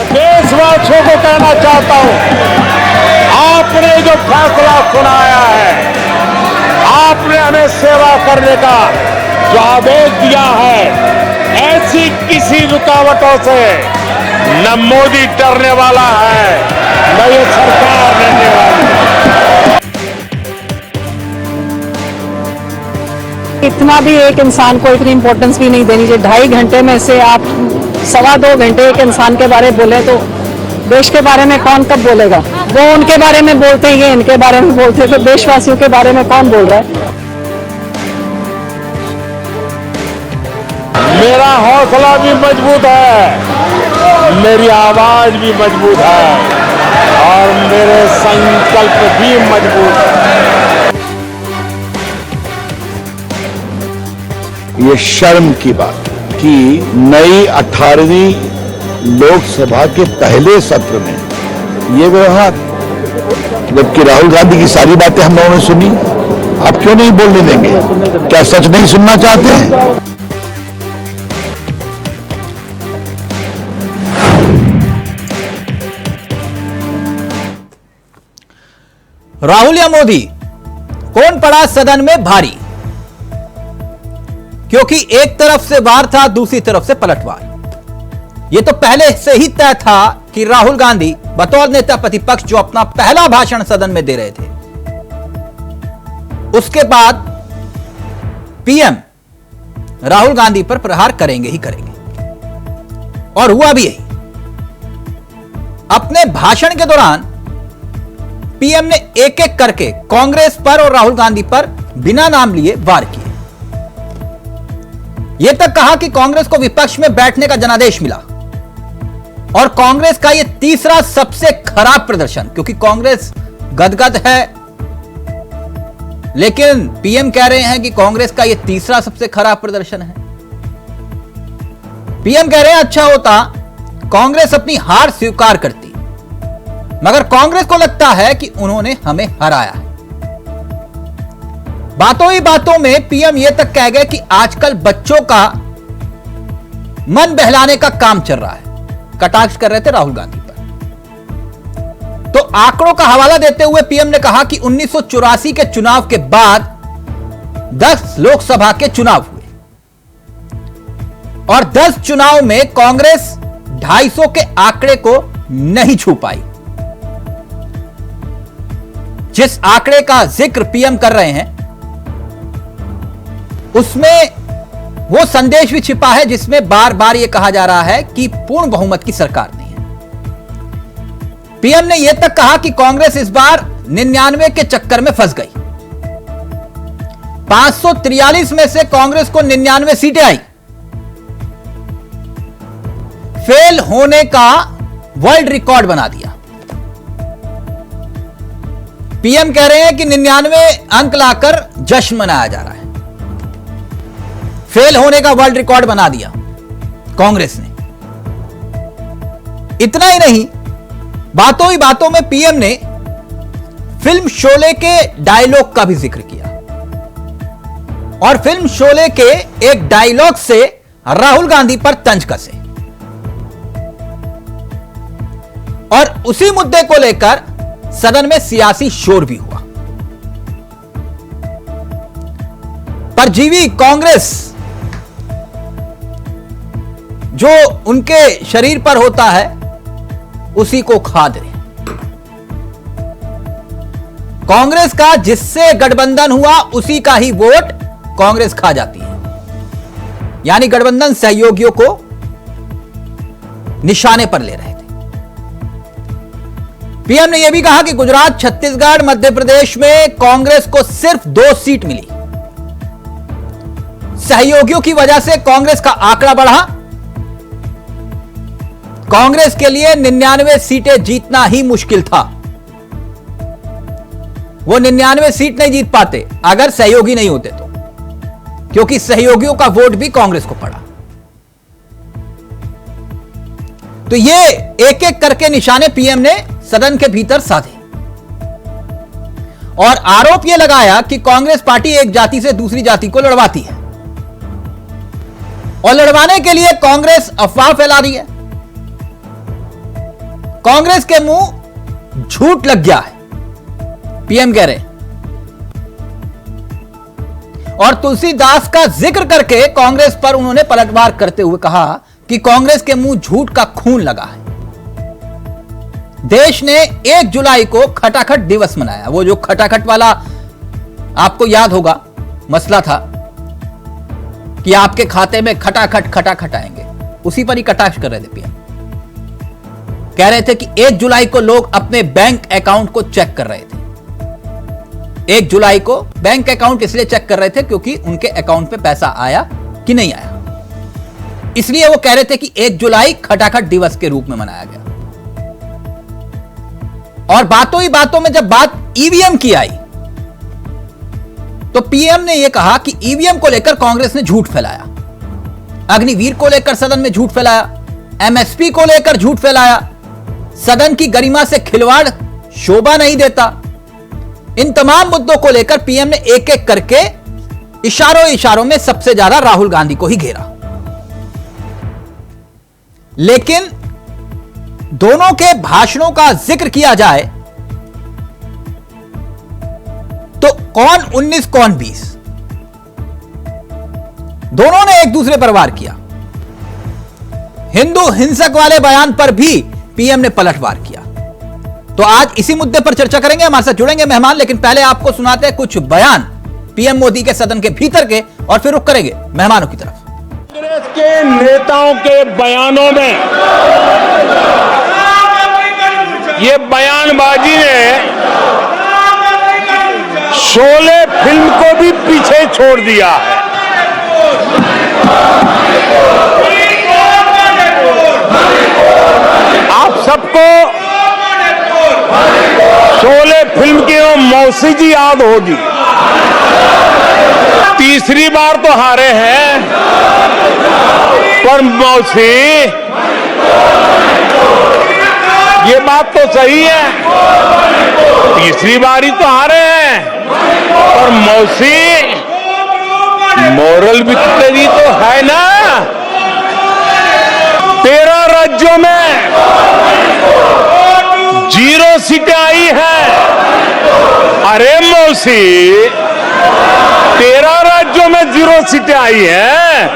देशवासियों को कहना चाहता हूं, आपने जो फैसला सुनाया है, आपने हमें सेवा करने का जो आदेश दिया है, ऐसी किसी रुकावटों से न मोदी डरने वाला है, न ये सरकार डरने वाली है। इतना भी एक इंसान को इतनी इंपॉर्टेंस भी नहीं देनी चाहिए। 2.5 घंटे में से आप 2.25 घंटे एक इंसान के बारे में बोले तो देश के बारे में कौन कब बोलेगा? वो उनके बारे में बोलते हैं, इनके बारे में बोलते हैं, तो देशवासियों के बारे में कौन बोल रहा है? मेरा हौसला भी मजबूत है, मेरी आवाज भी मजबूत है और मेरे संकल्प भी मजबूत है। ये शर्म की बात कि नई 18वीं लोकसभा के पहले सत्र में ये व्यवहार, जबकि राहुल गांधी की सारी बातें हम लोगों ने सुनी। आप क्यों नहीं बोलने देंगे? क्या सच नहीं सुनना चाहते हैं? राहुल या मोदी, कौन पड़ा सदन में भारी? क्योंकि एक तरफ से वार था, दूसरी तरफ से पलटवार। यह तो पहले से ही तय था कि राहुल गांधी बतौर नेता प्रतिपक्ष जो अपना पहला भाषण सदन में दे रहे थे, उसके बाद पीएम राहुल गांधी पर प्रहार करेंगे ही करेंगे। और हुआ भी यही। अपने भाषण के दौरान पीएम ने एक एक करके कांग्रेस पर और राहुल गांधी पर बिना नाम लिए वार किए। यह तक कहा कि कांग्रेस को विपक्ष में बैठने का जनादेश मिला और कांग्रेस का यह तीसरा सबसे खराब प्रदर्शन, क्योंकि कांग्रेस गदगद है, लेकिन पीएम कह रहे हैं कि कांग्रेस का यह तीसरा सबसे खराब प्रदर्शन है। पीएम कह रहे हैं अच्छा होता कांग्रेस अपनी हार स्वीकार करती, मगर कांग्रेस को लगता है कि उन्होंने हमें हराया है। बातों ही बातों में पीएम यह तक कह गए कि आजकल बच्चों का मन बहलाने का काम चल रहा है। कटाक्ष कर रहे थे राहुल गांधी पर। तो आंकड़ों का हवाला देते हुए पीएम ने कहा कि 1984 के चुनाव के बाद 10 लोकसभा के चुनाव हुए और 10 चुनाव में कांग्रेस 250 के आंकड़े को नहीं छू पाई। जिस आंकड़े का जिक्र पीएम कर रहे हैं उसमें वो संदेश भी छिपा है जिसमें बार बार यह कहा जा रहा है कि पूर्ण बहुमत की सरकार नहीं है। पीएम ने यह तक कहा कि कांग्रेस इस बार 99 के चक्कर में फंस गई। 543 में से कांग्रेस को 99 सीटें आई। फेल होने का वर्ल्ड रिकॉर्ड बना दिया। पीएम कह रहे हैं कि 99 अंक लाकर जश्न मनाया जा रहा है। फेल होने का वर्ल्ड रिकॉर्ड बना दिया कांग्रेस ने। इतना ही नहीं, बातों ही बातों में पीएम ने फिल्म शोले के डायलॉग का भी जिक्र किया और फिल्म शोले के एक डायलॉग से राहुल गांधी पर तंज कसे और उसी मुद्दे को लेकर सदन में सियासी शोर भी हुआ। परजीवी कांग्रेस जो उनके शरीर पर होता है उसी को खा दे। कांग्रेस का जिससे गठबंधन हुआ उसी का ही वोट कांग्रेस खा जाती है। यानी गठबंधन सहयोगियों को निशाने पर ले रहे थे। पीएम ने यह भी कहा कि गुजरात, छत्तीसगढ़, मध्य प्रदेश में कांग्रेस को सिर्फ 2 सीट मिली। सहयोगियों की वजह से कांग्रेस का आंकड़ा बढ़ा। कांग्रेस के लिए 99 सीटें जीतना ही मुश्किल था। वो 99 सीट नहीं जीत पाते अगर सहयोगी नहीं होते तो, क्योंकि सहयोगियों का वोट भी कांग्रेस को पड़ा। तो ये एक एक करके निशाने पीएम ने सदन के भीतर साधे और आरोप यह लगाया कि कांग्रेस पार्टी एक जाति से दूसरी जाति को लड़वाती है और लड़वाने के लिए कांग्रेस अफवाह फैला रही है। कांग्रेस के मुंह झूठ लग गया है, पीएम कह रहे हैं। और तुलसीदास का जिक्र करके कांग्रेस पर उन्होंने पलटवार करते हुए कहा कि कांग्रेस के मुंह झूठ का खून लगा है। देश ने 1 जुलाई को खटाखट दिवस मनाया। वो जो खटाखट वाला आपको याद होगा मसला था कि आपके खाते में खटाखट आएंगे, उसी पर ही कटाक्ष कर रहे थे पीएम। कह रहे थे कि 1 जुलाई को लोग अपने बैंक अकाउंट को चेक कर रहे थे। 1 जुलाई को बैंक अकाउंट इसलिए चेक कर रहे थे क्योंकि उनके अकाउंट पे पैसा आया कि नहीं आया, इसलिए वो कह रहे थे कि 1 जुलाई खटाखट दिवस के रूप में मनाया गया। और बातों ही बातों में जब बात ईवीएम की आई तो पीएम ने यह कहा कि ईवीएम को लेकर कांग्रेस ने झूठ फैलाया, अग्निवीर को लेकर सदन में झूठ फैलाया, एमएसपी को लेकर झूठ फैलाया, सदन की गरिमा से खिलवाड़ शोभा नहीं देता। इन तमाम मुद्दों को लेकर पीएम ने एक एक करके इशारों में सबसे ज्यादा राहुल गांधी को ही घेरा। लेकिन दोनों के भाषणों का जिक्र किया जाए तो कौन 19 कौन 20, दोनों ने एक दूसरे पर वार किया। हिंदू हिंसक वाले बयान पर भी पीएम ने पलटवार किया। तो आज इसी मुद्दे पर चर्चा करेंगे। हमारे साथ जुड़ेंगे मेहमान, लेकिन पहले आपको सुनाते हैं कुछ बयान पीएम मोदी के सदन के भीतर के, और फिर रुख करेंगे मेहमानों की तरफ। कांग्रेस के नेताओं के बयानों में ये बयानबाजी ने शोले फिल्म को भी पीछे छोड़ दिया है। आप सबको शोले फिल्म की वो मौसी जी याद होगी। तीसरी बार तो हारे हैं, पर मौसी ये बात तो सही है, तीसरी बार ही तो हारे हैं, पर मौसी मोरल विक्ट्री तो है ना। 13 राज्यों में 0 सीटें आई हैं। अरे मौसी 13 राज्यों में 0 सीटें आई हैं,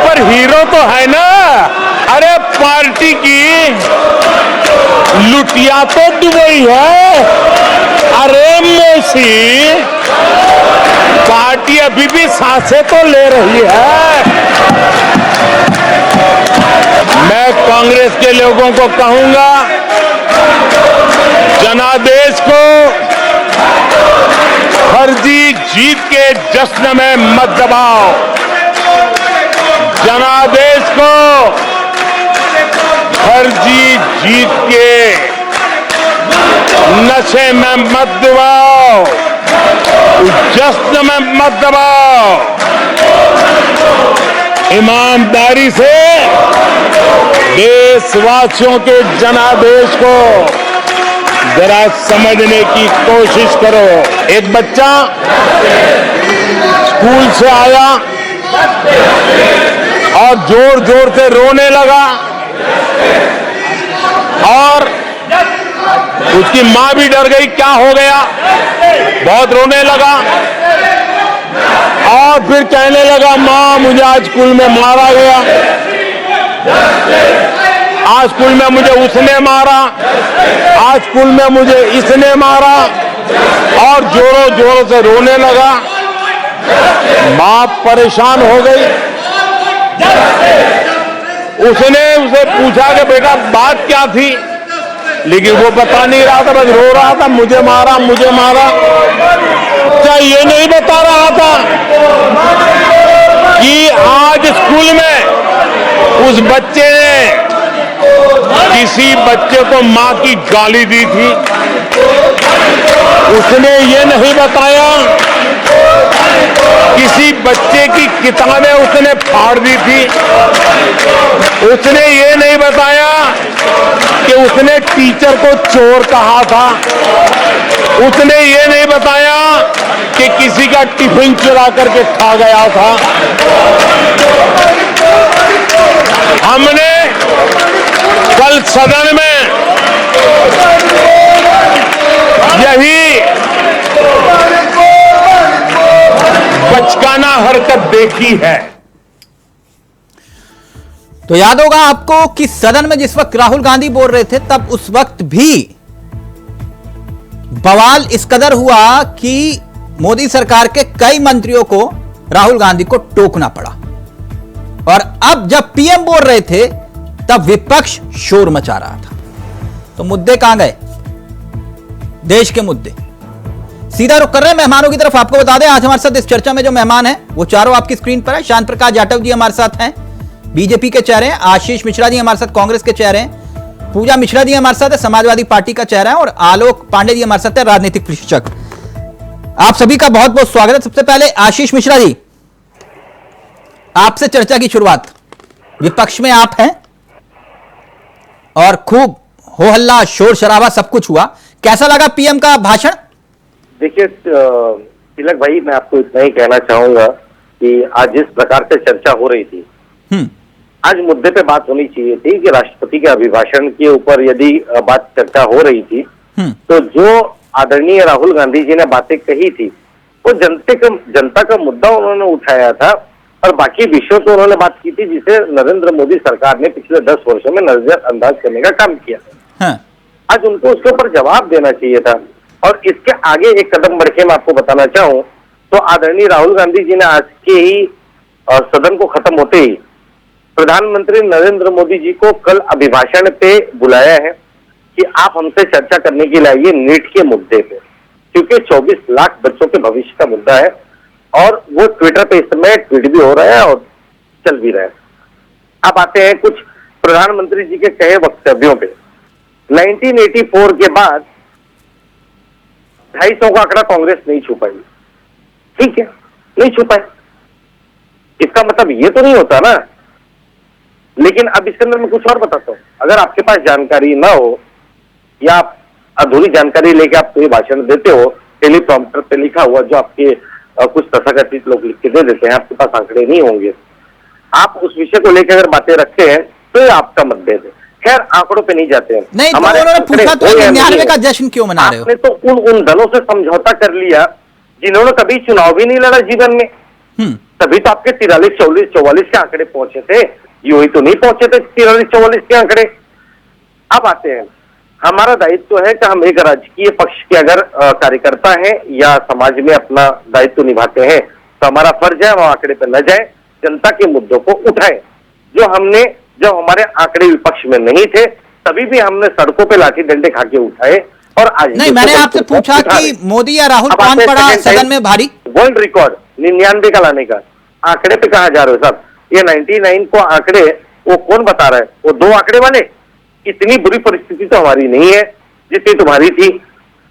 पर हीरो तो है ना। अरे पार्टी की लुटिया तो दुबई है। अरे मौसी पार्टी अभी भी सांसें तो ले रही है। मैं कांग्रेस के लोगों को कहूंगा, जनादेश को फर्जी जीत के जश्न में मत दबाओ। जनादेश को फर्जी जीत के नशे में मत दबाओ, जश्न में मत दबाओ। ईमानदारी से देशवासियों के जनादेश को जरा समझने की कोशिश करो। एक बच्चा स्कूल से आया और जोर जोर से रोने लगा, और उसकी मां भी डर गई, क्या हो गया, बहुत रोने लगा, और फिर कहने लगा, मां मुझे आज स्कूल में मारा गया, आज स्कूल में मुझे उसने मारा, आज स्कूल में मुझे इसने मारा, और जोरों जोरों से रोने लगा। मां परेशान हो गई। उसने उसे पूछा कि बेटा बात क्या थी, लेकिन वो बता नहीं रहा था, बस रो रहा था, मुझे मारा मुझे मारा। क्या ये नहीं बता रहा था कि आज स्कूल में उस बच्चे ने किसी बच्चे को मां की गाली दी थी? उसने ये नहीं बताया किसी बच्चे की किताबें उसने फाड़ दी थी? उसने ये नहीं बताया कि उसने टीचर को चोर कहा था? उसने ये नहीं बताया कि किसी का टिफिन चुरा करके खा गया था? हमने कल सदन में देखी है। तो याद होगा आपको कि सदन में जिस वक्त राहुल गांधी बोल रहे थे तब उस वक्त भी बवाल इस कदर हुआ कि मोदी सरकार के कई मंत्रियों को राहुल गांधी को टोकना पड़ा। और अब जब पीएम बोल रहे थे तब विपक्ष शोर मचा रहा था। तो मुद्दे कहां गए? देश के मुद्दे। सीधा रुख कर रहे हैं मेहमानों की तरफ। आपको बता दें आज हमारे साथ इस चर्चा में जो मेहमान हैं वो चारों आपकी स्क्रीन पर है। शांत प्रकाश जाटव जी हमारे साथ हैं, बीजेपी के चेहरे हैं। आशीष मिश्रा जी हमारे साथ कांग्रेस के चेहरे हैं। पूजा मिश्रा जी हमारे साथ है, समाजवादी पार्टी का चेहरा है। और आलोक पांडे जी हमारे साथ है, राजनीतिक विश्लेषक। आप सभी का बहुत बहुत स्वागत है। सबसे पहले आशीष मिश्रा जी, आपसे चर्चा की शुरुआत। विपक्ष में आप हैं और खूब हो हल्ला शोर शराबा सब कुछ हुआ, कैसा लगा पीएम का भाषण? देखिए तिलक भाई, मैं आपको इतना ही कहना चाहूंगा कि आज जिस प्रकार से चर्चा हो रही थी, आज मुद्दे पे बात होनी चाहिए थी कि राष्ट्रपति के अभिभाषण के ऊपर यदि बात चर्चा हो रही थी तो जो आदरणीय राहुल गांधी जी ने बातें कही थी वो जनता का मुद्दा उन्होंने उठाया था और बाकी विषयों पर उन्होंने बात की थी जिसे नरेंद्र मोदी सरकार ने पिछले 10 वर्षों में नजरअंदाज करने का काम किया। हाँ। आज उनको उसके ऊपर जवाब देना चाहिए था। और इसके आगे एक कदम बढ़ के मैं आपको बताना चाहूं तो आदरणीय राहुल गांधी जी ने आज के ही सदन को खत्म होते ही प्रधानमंत्री नरेंद्र मोदी जी को कल अभिभाषण पे बुलाया है कि आप हमसे चर्चा करने के लिए आइए नीट के मुद्दे पे, क्योंकि 24 लाख बच्चों के भविष्य का मुद्दा है और वो ट्विटर पे इस समय ट्वीट भी हो रहा है और चल भी रहा है। अब आते हैं कुछ प्रधानमंत्री जी के कहे वक्तव्यों पे। 1984 के बाद 250 का आंकड़ा कांग्रेस नहीं छू पाई, ठीक है, नहीं छू पाए। इसका मतलब ये तो नहीं होता ना। लेकिन अब इसके अंदर मैं कुछ और बताता हूं। अगर आपके पास जानकारी ना हो या आप अधूरी जानकारी लेके आप कोई भाषण देते हो, टेलीप्रॉम्प्टर पे लिखा हुआ जो आपके कुछ तथाकथित लोग लिख के दे देते हैं, आपके पास आंकड़े नहीं होंगे, आप उस विषय को लेकर अगर बातें रखते हैं तो ये आपका मतभेद है। खैर आंकड़ों पे नहीं जाते हैं। नहीं तो उन्होंने पूछा तो 99 का जश्न क्यों मना रहे हो? आपने तो उन दलों से समझौता कर लिया जिन्होंने कभी चुनाव भी नहीं लड़ा जीवन में। तभी तो आपके 43, 44 के आंकड़े पहुंचे थे, यूं ही तो नहीं पहुंचे थे 43, 44 के आंकड़े। अब आते हैं, हमारा दायित्व है कि हम एक राजकीय पक्ष के अगर कार्यकर्ता हैं या समाज में अपना दायित्व निभाते हैं तो हमारा फर्ज है वो आंकड़े पर न जाए, जनता के मुद्दों को उठाए। जब हमारे आंकड़े विपक्ष में नहीं थे तभी भी हमने सड़कों पे लाठी डंडे खा के उठाए। और आज नहीं, मैंने आपसे पूछा कि मोदी या राहुल कौन पड़ा सदन में भारी? वर्ल्ड रिकॉर्ड 99 का लाने का आंकड़े पे कहा जा रहे हो साहब? ये 99 को आंकड़े वो कौन बता रहा है? वो 2 आंकड़े वाले। इतनी बुरी परिस्थिति तो हमारी नहीं है जितनी तुम्हारी थी।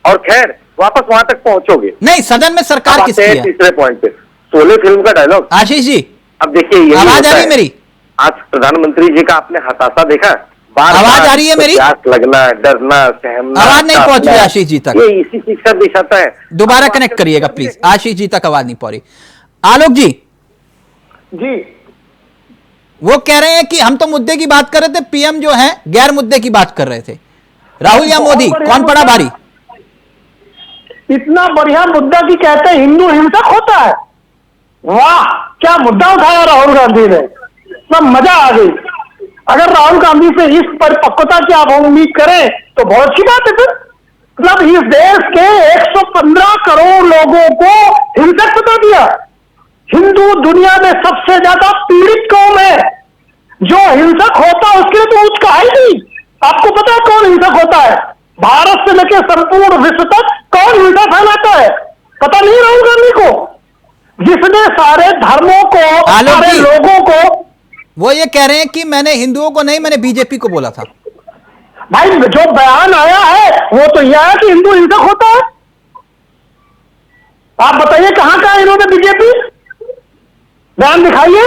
और खैर वापस वहां तक पहुंचोगे। नहीं, सदन में सरकार किसकी है? तीसरे पॉइंट पे शोले फिल्म का डायलॉग। आशीष जी, अब देखिए आवाज आ रही है मेरी? आज प्रधानमंत्री जी का आपने हताशा देखा? आवाज आ रही है मेरी? प्यास लगना, डरना, सहमना, आवाज नहीं पहुंच रही आशीष जी तक। ये इसी चीज का दिखाता है। दोबारा कनेक्ट करिएगा प्लीज। आशीष जी तक आवाज नहीं पहुंच रही। आलोक जी वो कह रहे हैं कि हम तो मुद्दे की बात कर रहे थे, पीएम जो है गैर मुद्दे की बात कर रहे थे। राहुल या मोदी कौन पड़ा भारी? इतना बढ़िया मुद्दा की कहते हैं हिंदू हिंसक होता है। वाह, क्या मुद्दा उठाया राहुल गांधी ने, सब मजा आ गई। अगर राहुल गांधी से इस परिपक्वता की आप उम्मीद करें तो बहुत अच्छी बात है। फिर मतलब इस देश के 115 करोड़ लोगों को हिंसक बता दिया। हिंदू दुनिया में सबसे ज्यादा पीड़ित कौम है। जो हिंसक होता है उसके लिए तो कुछ कहा ही नहीं। आपको पता है कौन हिंसक होता है? भारत से लेकर संपूर्ण विश्व तक कौन हिंसा फैलाता है? पता नहीं राहुल गांधी को, जिसने सारे धर्मों को, सारे लोगों को। वो ये कह रहे हैं कि मैंने हिंदुओं को नहीं, मैंने बीजेपी को बोला था। भाई जो बयान आया है वो तो यह है कि हिंदू हिंसक होता है। आप बताइए कहां का इन्होंने बीजेपी बयान दिखाइए।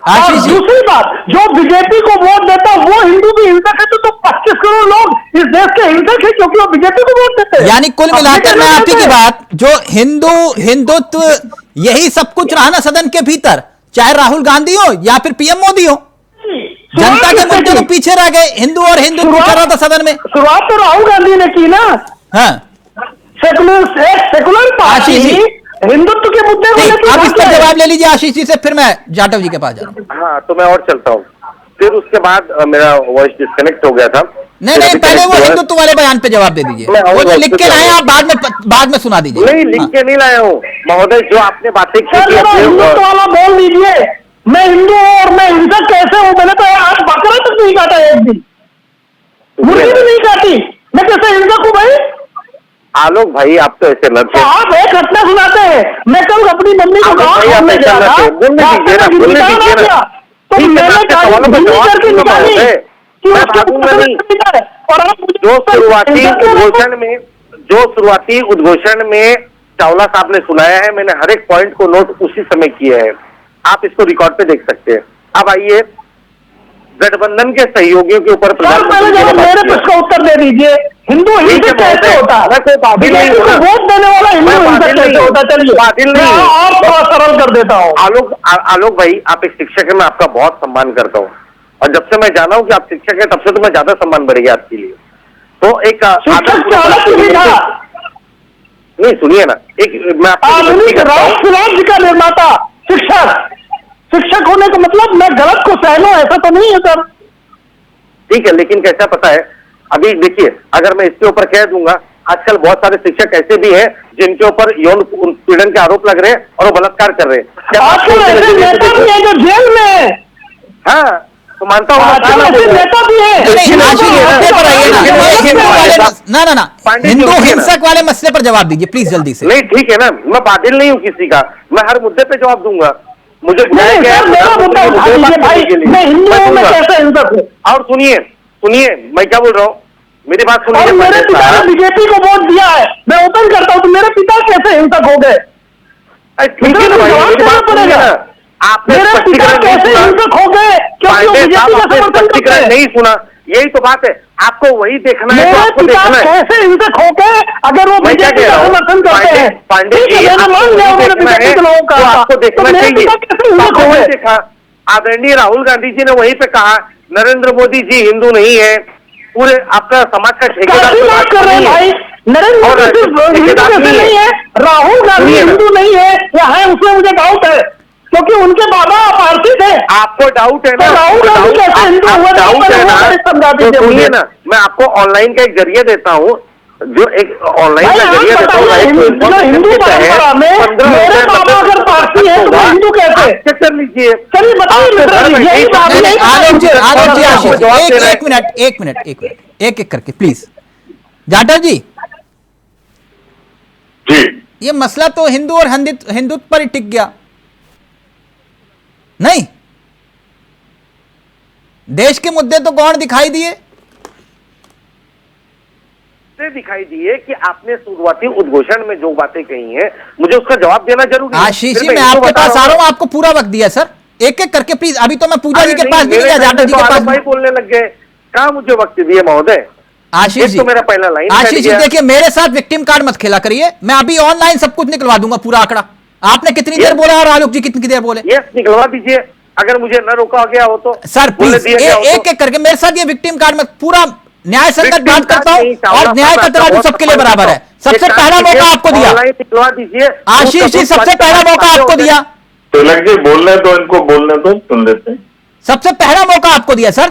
और दूसरी बात, जो बीजेपी को वोट देता वो हिंदू भी हिंसक है तो 25 करोड़ लोग इस देश के हिंसक है क्योंकि वो बीजेपी को वोट देते हैं। यानी कुल मिलाकर मैं आपकी की बात, जो हिंदुत्व यही सब कुछ रहा ना सदन के भीतर, चाहे राहुल गांधी हो या फिर पीएम मोदी हो, जनता के मुद्दे तो पीछे रह गए। हिंदू और हिंदुत्व कर रहा था सदन में। शुरुआत तो राहुल गांधी ने की ना। हाँ, सेकुलर पार्टी हिंदुत्व के मुद्दे को ठीक, लेकर आप इस पर क्या है? जवाब ले लीजिए आशीष जी से, फिर मैं जाटव जी के पास जा रहा हूं। हाँ, तो मैं और चलता हूँ। फिर उसके बाद मेरा वॉइस डिस्कनेक्ट हो गया था। नहीं नहीं, पहले वो हिंदुत्व वाले बयान पे जवाब दे दीजिए। मैं और वो जो लिख के वक्त लाए पे आप बाद में सुना दीजिए। नहीं, लिख के नहीं लाया हूँ महोदय, जो आपने बातें की सर थी जरा अपने- हिंदुत्व वाला बोल दीजिए। मैं हिंदू हूँ और मैं हिंसक कैसे हूँ? मैंने तो आज बकरा तक नहीं काटा एक दिन, मुर्गी भी नहीं काटी, मैं कैसे हिंसक हूँ भाई? आलोक भाई, आप तो ऐसे न थे। आप एक घटना सुनाते हैं। मैं कल अपनी मम्मी को आलोक गाँव भाई, आप छोड़ने ऐसा गया न था, थे। बोलने दीजिए ना, बोलने निकाला दीजिए ना। गया, तो ठीक है, मैं मैंने आपके सवालों का गाली जवाब करके दूंगा निकाली महोदय। कि मैं उसके भागूंगा नहीं। और आप मुझे जो शुरुआती हिंसक क्यों उद्घोषण में चावला साहब ने सुनाया है, मैंने हर एक पॉइंट को नोट उसी समय किया है। आप इसको रिकॉर्ड पे देख सकते हैं। अब आइए, गठबंधन के सहयोगियों के ऊपर सर पहले प्रधानमंत्री जरा ने बात मेरे किया। प्रश्न का उत्तर दे दीजिए। हिंदू ठीक है हिंसक कैसे महोदय, होता है? मैं कोई बातिल नहीं बीजेपी हूं को ना। वोट देने वाला हिंदू मैं हिंसक बातिल कैसे नहीं होता है? चलिए बातिल मैं नहीं हूं। और थोड़ा सरल कर देता हूँ। आलोक भाई, आप एक शिक्षक है, मैं आपका बहुत सम्मान करता हूँ, और जब से मैं जाना हूँ कि आप शिक्षक है, तब से तो मैं ज्यादा सम्मान बढ़ गया आपके लिए। तो एक शिक्षक चालक भी था, नहीं, सुनिए ना, एक मैं आपको विनती आधुनिक करता हूं। राष्ट्र राज्य का निर्माता शिक्षक होने का मतलब मैं गलत को सहलूं ऐसा तो नहीं है सर। ठीक है, लेकिन कैसा पता है, अभी देखिए, अगर मैं इसके ऊपर कह दूंगा, आजकल बहुत सारे शिक्षक ऐसे भी हैं जिनके ऊपर यौन उत्पीड़न के आरोप लग रहे हैं और वो बलात्कार कर रहे हैं। क्या आप आजकल सोचते ऐसे हैं नेता भी है जो जेल में है। हाँ, तो मानता हूँ आजकल ऐसे नेता भी है। नहीं, आशीष जी, मुद्दे पर आइए ना। ना पांडे जी, हिंदू रुकिए ना। हिंसक वाले मसले पर जवाब दीजिए प्लीज, जल्दी से। नहीं, ठीक है ना, मैं बातिल नहीं हूँ किसी का, मैं हर मुद्दे पे जवाब दूंगा। मुझे बुलाया नहीं गया है सर मेरा मुद्दा उठा मुद्दे लीजिए बात भाई, करने के लिए। मैं हिंदू हूँ, मैं दूंगा। कैसे हिंसक हूँ? और सुनिए, मैं क्या बोल रहा हूँ, मेरी बात और सुनिए। मेरे पांडे पिता ने साहब, बीजेपी को वोट दिया है, मैं ओपन करता हूँ, तो मेरे पिता कैसे हिंसक हो गए? ठीक है ना भाई, जवाब मेरी देना बात सुनिए पड़ेगा। ना। आपने मेरे पिता स्पष्टीकरण नहीं कैसे सुना। हिंसक हो गए क्योंकि वो पांडे बीजेपी साहब, का आपने समर्थन करते स्पष्टीकरण हैं? नहीं सुना, यही तो बात है। आपको वही देखना है, तो मेरे आपको पिता देखना है। कैसे हिंसक हो गए अगर वो मैं क्या बीजेपी कह का रहा हूँ, समर्थन करते हैं? पांडे ठीक है, जी, मैंने आपको मान लिया वही उन्होंने देखना बीजेपी है, के लोगों तो का आपको तो देखना मेरे चाहिए। पिता कैसे हिंसक आपको हो वही गए? देखा, आदरणीय राहुल गांधी जी ने वहीं पे कहा, नरेंद्र मोदी जी हिंदू नहीं है, पूरे आपका समाज का ठेकेदार कैसी तो बात कर रहे हैं नहीं भाई? है। नरेंद्र और मोदी सिर्फ हिंदू ठेकेदार कैसे नहीं है? राहुल गांधी सुनिए ना। हिंदू नहीं है या है, उसमें मुझे डाउट है, क्योंकि उनके बाबा पारसी थे। आपको डाउट है ना, तो राहुल गांधी कैसे हिंदू हुए? डाउट है ना, समझा तो दीजिए सुनिए मुझे। ना, मैं आपको ऑनलाइन का एक जरिया देता हूँ, जो एक ऑनलाइन भाई का आप जरिया देता हूँ, बताइए, हिंदू परंपरा में मेरे बाबा अगर पारसी है तो मैं हिंदू कैसे? चेक कर लीजिए। चलिए बताइए मित्रा जी, यही बात नहीं, नहीं, आलोक जी आशीष जी, जवाब दे रहे हैं। एक मिनट एक करके प्लीज। जाटव जी, जी ये मसला तो हिंदू और हिंदुत्व पर ही टिक गया नहीं? देश के मुद्दे तो गौण दिखाई दिए। दिखाई दिए कि आपने शुरुआती उद्घोषण में जो बातें कही हैं, मुझे उसका जवाब देना जरूरी है। आशीष जी, फिर मैं हिंदू आपके बता पास रहा आ हूं। रहा हूं, आपको पूरा वक्त दिया सर, एक एक करके प्लीज। अभी तो मैं पूजा जी अरे के पास भी मेरे नहीं गया, टाइम जाटव जी पे के तो पास आलोक भाई बोलने लग गए, कहां मुझे वक्त दिए महोदय? आशीष एक जी, तो मेरा पहला लाइन आशीष कट जी गया। देखिए, मेरे साथ विक्टिम कार्ड मत खेला करिए। मैं अभी ऑनलाइन सब कुछ निकलवा दूंगा, पूरा आंकड़ा। आपने कितनी देर बोला और आलोक जी कितनी देर बोले? यस, निकलवा दीजिए, अगर मुझे न रोका गया हो तो। सर बोलने प्लीज दिया गया हो तो। एक एक करके मेरे साथ ये विक्टिम कार्ड में पूरा न्याय संगत Victim बात करता card हूं, नहीं, चावला और न्याय का साहब, तराजू बहुत सबके लिए सम्मान बराबर है। करता हूं। सबसे एक पहला काम मौका कीजिए, आपको दिया, ऑनलाइन निकलवा दीजिए। आशीष जी, सबसे पहला मौका आपको दिया, तिलक जी बोलने दो, इनको बोलने दो, सुन लेते हैं। सबसे पहला मौका आपको दिया सर।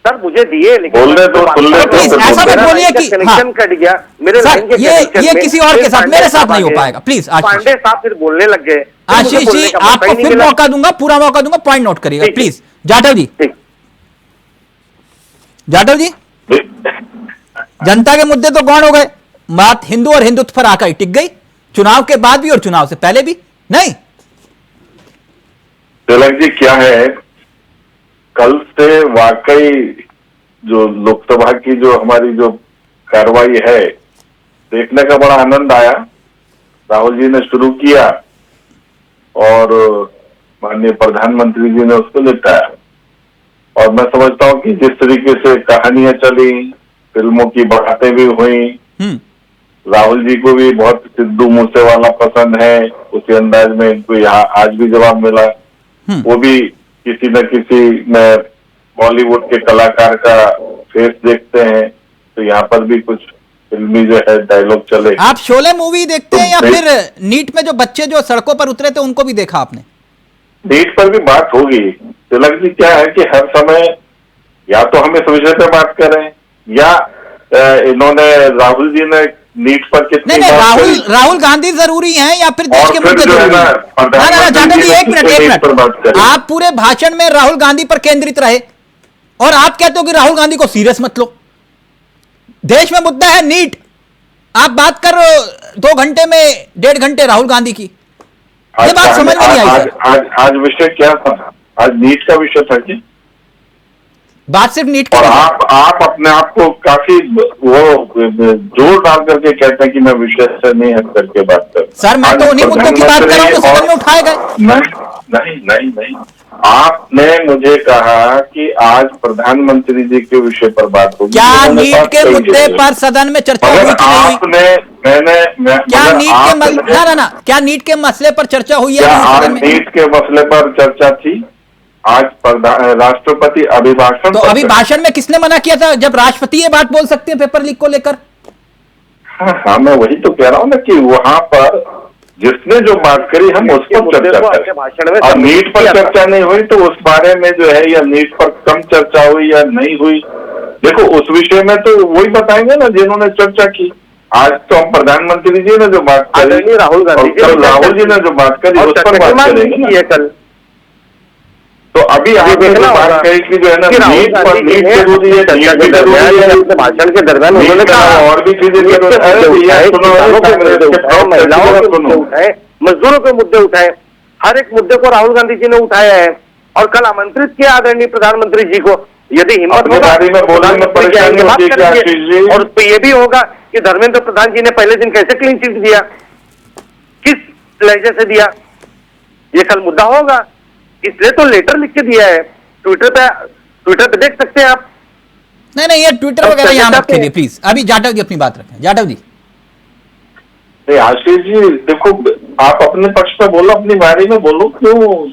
सर मुझे दिए, लेकिन बोलने दो, सुन ले तो प्लीज ऐसा मत बोलिए कि कनेक्शन कट गया मेरे सर, लाइन के ये connection में। किसी और फिर के साथ, पांडे मेरे साथ साहब नहीं हो आ गए। पाएगा, प्लीज आशीष। पांडे साहब फिर बोलने लग गए, फिर मुझे आशीष बोलने जी, का मौका आपको ही नहीं फिर मिला। मौका दूंगा, पूरा मौका दूंगा, पॉइंट नोट करिएगा ठीक है। प्लीज। जाटव जी, ठीक। जाटव जी, जनता के मुद्दे तो गौण हो गए, बात हिंदू और हिंदुत्व पर आकर टिक गई, चुनाव के बाद भी और चुनाव से पहले भी नहीं। तिलक जी क्या है, कल से वाकई जो लोकसभा की जो हमारी जो कार्रवाई है, देखने का बड़ा आनंद आया। राहुल जी ने शुरू किया और माननीय प्रधानमंत्री जी ने उसको निपटाया, और मैं समझता हूं कि जिस तरीके से कहानियां चली, फिल्मों की बातें भी हुई, राहुल जी को भी बहुत सिद्धू मूसेवाला पसंद है, उसी अंदाज में इनको यहाँ आज भी जवाब मिला। वो भी किसी न किसी में बॉलीवुड के कलाकार का फेस देखते हैं, तो यहाँ पर भी कुछ फिल्मी जो है डायलॉग चले। आप शोले मूवी देखते हैं या तो फिर नीट में जो बच्चे जो सड़कों पर उतरे थे उनको भी देखा आपने? नीट पर भी बात होगी। तिलक जी क्या है कि हर समय या तो हम इस विषय पर बात करें या इन्होंने राहुल जी ने नीट पर कितनी नहीं बात करी। राहुल गांधी जरूरी हैं या फिर देश और के फिर मुद्दे जो है जरूरी ना, हैं? प्रधानमंत्री जाटव जी जी एक ने नीट पर बात मिनट, करी। आप पूरे भाषण में राहुल गांधी पर केंद्रित रहे और आप कहते हो कि राहुल गांधी को सीरियस मत लो। देश में मुद्दा है नीट, आप बात कर 2 घंटे में 1.5 घंटे राहुल गांधी की। ये बात समझ में नहीं आई। आज विषय क्या था? आज नीट का विषय था कि बात सिर्फ नीट और की। आप अपने आप को काफी वो जोर डाल करके कहते हैं कि मैं विषय से नहीं हट करके बात कर। सर मैं तो उन्हीं मुद्दों की बात कर रहा हूं जो सदन में उठाए गए। नहीं, आपने मुझे कहा कि आज प्रधानमंत्री जी के विषय पर बात होगी। क्या नीट के मुद्दे पर सदन में चर्चा हुई कि नहीं हुई? क्या नीट के ना क्या नीट के मसले पर चर्चा हुई है? आज नीट के मसले पर चर्चा थी। आज राष्ट्रपति अभिभाषण, तो अभिभाषण में किसने मना किया था जब राष्ट्रपति ये बात बोल सकते हैं पेपर लीक को लेकर? हाँ, मैं वही तो कह रहा हूँ ना कि वहां पर जिसने जो बात करी हम उस पर चर्चा करें। और नीट पर चर्चा नहीं हुई तो उस बारे में जो है या नीट पर कम चर्चा हुई या नहीं हुई, देखो उस विषय में तो वही बताएंगे ना जिन्होंने चर्चा की। आज तो हम प्रधानमंत्री जी ने जो बात करी, राहुल गांधी राहुल जी ने जो बात करी उस पर बात करेंगे कल। तो अभी आपने जो बात कही कि जो है ना नीट पर नीट जरूरी है, नीट भी जरूरी है, भाषण के दरमियान उन्होंने कहा और भी चीजें उठाए, मजदूरों के मुद्दे उठाए, हर एक मुद्दे को राहुल गांधी जी ने उठाया है और कल आमंत्रित किया आदरणीय प्रधानमंत्री जी को। यदि हिम्मत होगा और तो ये भी होगा कि धर्मेंद्र प्रधान जी ने पहले दिन कैसे क्लीन चिट दिया, किस लहजे से दिया, ये कल मुद्दा होगा। इसलिए तो लेटर लिख के दिया है, ट्विटर पे देख सकते हैं आप। नहीं ये ट्विटर वगैरह यहाँ मत कीजिए प्लीज। अभी जाटव जी अपनी बात रखें। जाटव जी। आशीष जी देखो, आप अपने पक्ष पर बोलो, अपनी बारी में बोलो, क्यों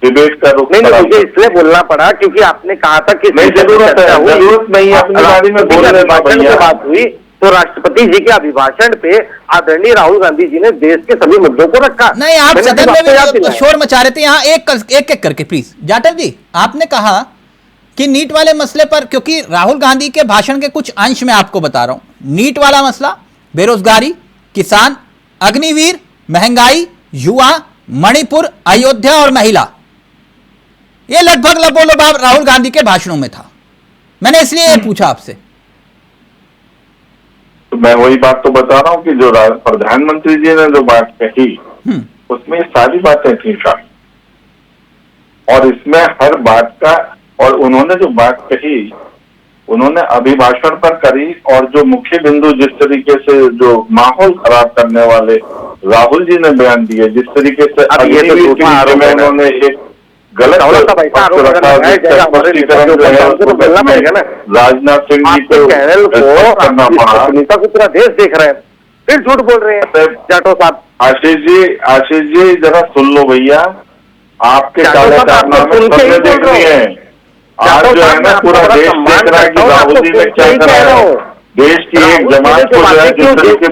डिबेट करो? नहीं मुझे इसलिए बोलना पड़ा क्योंकि आपने कहा था कि नहीं जरूरत नहीं है अपनी बारी में बोलने की। बात हुई तो राष्ट्रपति जी के अभिभाषण पे आदरणीय राहुल गांधी जी ने देश के सभी मुद्दों को रखा। नहीं आप सदन में भी शोर मचा रहे थे यहाँ एक करके प्लीज। जाटव जी आपने कहा कि नीट वाले मसले पर, क्योंकि राहुल गांधी के भाषण के कुछ अंश में आपको बता रहा हूं, नीट वाला मसला, बेरोजगारी, किसान, अग्निवीर, महंगाई, युवा, मणिपुर, अयोध्या और महिला, ये लगभग लबोलबाब राहुल गांधी के भाषणों में था। मैंने इसलिए ये पूछा आपसे। तो मैं वही बात तो बता रहा हूं कि जो प्रधानमंत्री जी ने जो बात कही उसमें सारी बातें थी शामिल और इसमें हर बात का, और उन्होंने जो बात कही उन्होंने अभिभाषण पर करी और जो मुख्य बिंदु जिस तरीके से जो माहौल खराब करने वाले राहुल जी ने बयान दिए, जिस तरीके से उन्होंने एक गलत राजनाथ सिंह जी को करना पड़ा। नेता को पूरा देश देख रहे हैं, फिर झूठ बोल रहे हैं जाटव साहब। आशीष जी जरा सुन लो भैया, आपके कारनामे देखनी है। आज जो है ना पूरा देश देख रहा है कि राहुल जी ने क्या करा है। देश की एक जमात को जो है जिस तरीके से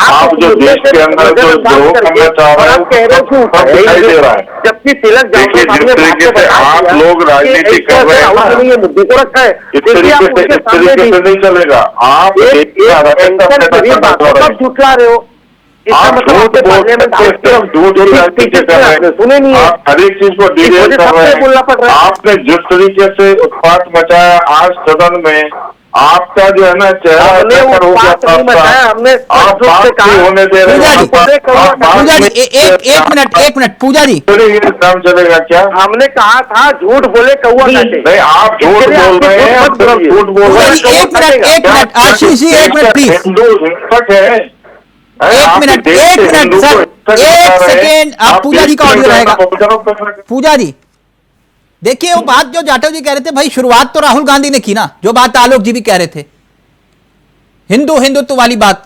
आप जो देश के अंदर जो द्रोह करना चाह रहे हैं दिखाई दे रहा है। जबकि तिलक देखिए जिस तरीके से आप लोग राजनीति कर रहे हैं ये मुद्दे को रखा है, इस तरीके से नहीं चलेगा। आप झूठला रहे हो, आप झूठ सुने नहीं है, हर एक चीज को डिटेल कर रहे हैं। आपने जिस तरीके से उत्पात मचाया आज सदन में, आपका जो है ना चेहरा हमने आप बात नहीं होने दे रहे हैं। पूजा जी एक मिनट पूजा जी, काम चलेगा क्या? हमने कहा था झूठ बोले कौआ काटे। नहीं आप झूठ बोल रहे हैं, झूठ बोल रहे हैं। एक मिनट आशीष जी, एक मिनट प्लीज, हिंदू हिंसक है। एक मिनट सर, एक सेकेंड, आप पूजा जी का ऑडियो रहेगा। पूजा जी देखिए, वो बात जो जाटव जी कह रहे थे, भाई शुरुआत तो राहुल गांधी ने की ना, जो बात आलोक जी भी कह रहे थे, हिंदुत्व वाली बात।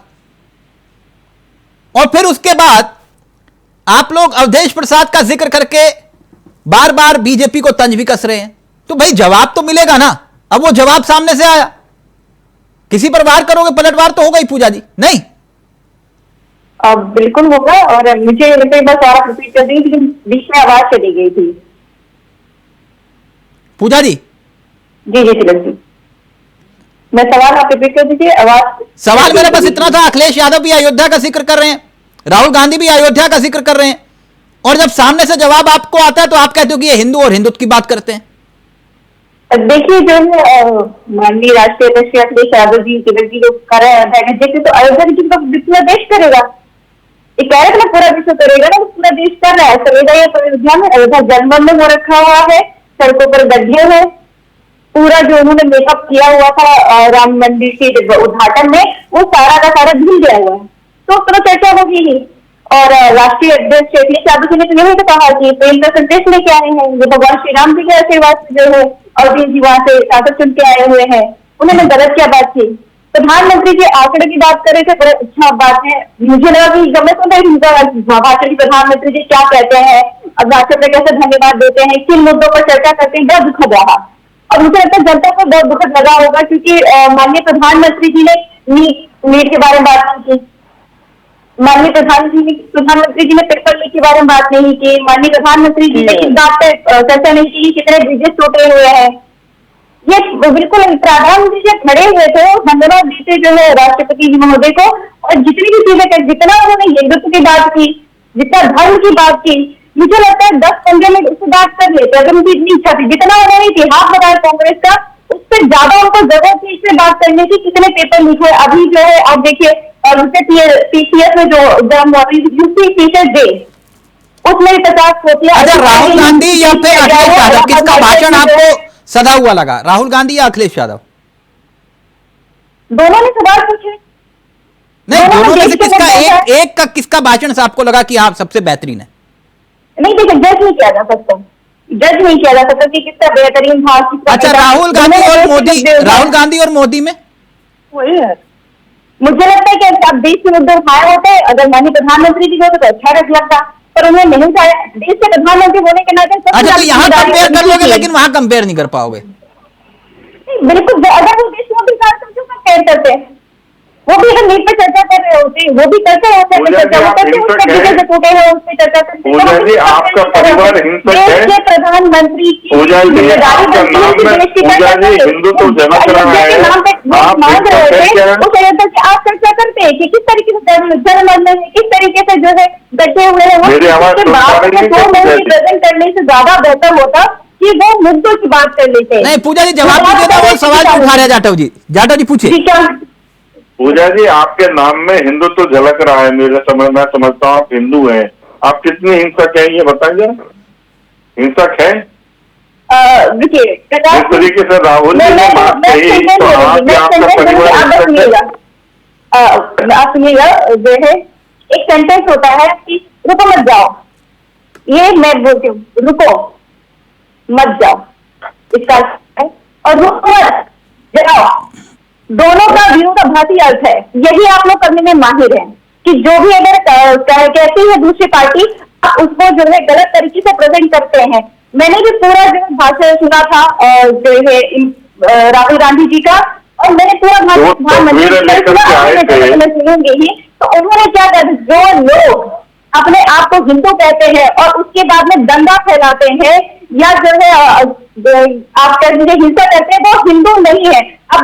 और फिर उसके बाद आप लोग अवधेश प्रसाद का जिक्र करके बार बार बीजेपी को तंज भी कस रहे हैं। तो भाई जवाब तो मिलेगा ना। अब वो जवाब सामने से आया, किसी पर वार करोगे, पलटवार तो होगा ही पूजा जी, नहीं? अब बिल्कुल होगा। और मुझे बस आप रिपीट कर देंगे, बीच में आवाज चली गई थी। पूजा जी जी जी तिलक जी, मैं सवाल आप रिपीट कर दीजिए। आवाज सवाल मेरे पास इतना था, अखिलेश यादव भी अयोध्या का जिक्र कर रहे हैं, राहुल गांधी भी अयोध्या का जिक्र कर रहे हैं, और जब सामने से जवाब आपको आता है तो आप कहते हो कि ये हिंदू और हिंदुत्व की बात करते हैं। देखिए, जो है माननीय राष्ट्रीय अध्यक्ष अखिलेश यादव जी तिलक जी जो कर रहे हैं, देखिए तो अयोध्या की पूरा देश करेगा। ये कह रहे थे ना पूरा विश्व करेगा ना, पूरा देश कर रहा है। करेगा ये अयोध्या में, अयोध्या जनमन में हो रखा हुआ है, सड़कों पर गड्ढे हैं, पूरा जो उन्होंने मेकअप किया हुआ था राम मंदिर के उद्घाटन में, वो सारा का सारा धुल गया हुआ है, तो उस तरह चर्चा होगी ही। और राष्ट्रीय अध्यक्ष अखिलेश यादव जी ने तो यही तो कहा कि प्रेम का संदेश लेके आए हैं, ये भगवान श्री राम जी के आशीर्वाद से जो है अर्जुन जी वहां से सांसद चुन के आए हुए हैं। उन्होंने गलत क्या बात की? प्रधानमंत्री के आंकड़े की बात करे थे, बड़ा अच्छा बात है। मुझे लगा कि जब मैं सुन रही थी भाषण, प्रधानमंत्री जी क्या कहते हैं, अब राष्ट्र में कैसे धन्यवाद देते हैं, किन मुद्दों पर चर्चा करते हैं, बहुत दुखद रहा। और मुझे लगता है जनता को बहुत दुखद लगा होगा, क्योंकि माननीय प्रधानमंत्री जी ने नीट के बारे में बात नहीं की, माननीय प्रधानमंत्री जी ने पेपर लीक के बारे में बात नहीं की, माननीय प्रधानमंत्री जी ने इस बात पर चर्चा नहीं की कितने ब्रिजेस टूटे हुए हैं। ये बिल्कुल प्रधानमंत्री जी खड़े हुए थे, धन्यवाद देते जो है राष्ट्रपति जी महोदय को, और जितनी भी चीजें कर, जितना उन्होंने हिंदुत्व की बात की, जितना धर्म की बात की, मुझे लगता है 10-15 मिनट उससे बात कर लेते अगर उनकी इतनी इच्छा थी। जितना उन्होंने इतिहास बताया कांग्रेस का, उससे ज्यादा उनको जरूरत थी इससे बात करने की, कितने पेपर लीक हुए। अभी जो है आप देखिए, और उससे TCS में जो एग्जाम हुआ, यूपी टीचर्स डे, उसमें 50 कोटियां। अच्छा, राहुल गांधी या फिर अखिलेश यादव, किसका भाषण आपको सदा हुआ लगा, राहुल गांधी या अखिलेश यादव? दोनों ने सवाल पूछे। नहीं, दोनों में से किसका एक का किसका भाषण से आपको लगा कि आप सबसे बेहतरीन है? नहीं देखिए, जज नहीं किया जा सकता, जज नहीं किया जा सकता कि किसका बेहतरीन था। अच्छा, राहुल गांधी और मोदी, राहुल गांधी और मोदी में वही है। मुझे लगता है कि अब देश के मुद्दे उठाए होते, अगर माननीय प्रधानमंत्री जी होते तो अच्छा लगता, पर उन्हें नहीं उठाया। देश के प्रधानमंत्री होने के नाते अच्छा, तो यहाँ कंपेयर कर लोगे, लेकिन वहां कंपेयर नहीं कर पाओगे। बिल्कुल, अगर वो देश मोदी साहब क्यों कंपेयर करते हैं? वो भी अगर नीट पे चर्चा कर रहे होते, वो भी करते होते चर्चा, वो करते उस पर जो टूटे हैं उस पर चर्चा करते। पूजा जी, आपका परिवार हिंसक है। देश के प्रधानमंत्री की पूजा जी, आपका नाम में पूजा जी हिंदू तो जनक रहा है, आप मांग रहे थे उस अयोध्या की आप चर्चा करते हैं कि किस तरीके से जन्म में किस तरीके से जो है बैठे हुए हैं, प्रेजेंट करने से ज्यादा बेहतर होता कि वो मुद्दों की बात कर लेते। नहीं पूजा जी, जवाब दीजिए ना, वो सवाल क्यों उठा रहे हैं जाटव जी? जाटव जी पूछिए। पूजा जी, आपके नाम में हिंदू तो झलक रहा है, मैं समझता हूँ आप हिंदू हैं, आप कितने हिंसक हैं ये बताइए। हिंसक है देखिए, जिस तरीके से राहुल जी ने बात कही, तो आपका परिवार हिंसक है। आप सुनिएगा, जो है एक सेंटेंस होता है कि रुको मत जाओ, ये मैं बोलती हूँ, रुको मत जाओ, इसका है, और रुको मत जाओ, दोनों का विरोधाभासी अर्थ है। यही आप लोग करने में माहिर हैं कि जो भी अगर कहती है दूसरी पार्टी, आप उसको जो है गलत तरीके से प्रेजेंट करते हैं। मैंने भी पूरा जो भाषण सुना था जो है राहुल गांधी जी का, और मैंने पूरा प्रधानमंत्री सुनूंगी ही, तो उन्होंने क्या कहा, जो लोग अपने आप को हिंदू कहते हैं और उसके बाद में दंगा फैलाते हैं या जो है आप कह दीजिए हिंसा करते हैं, वो हिंदू नहीं है। अब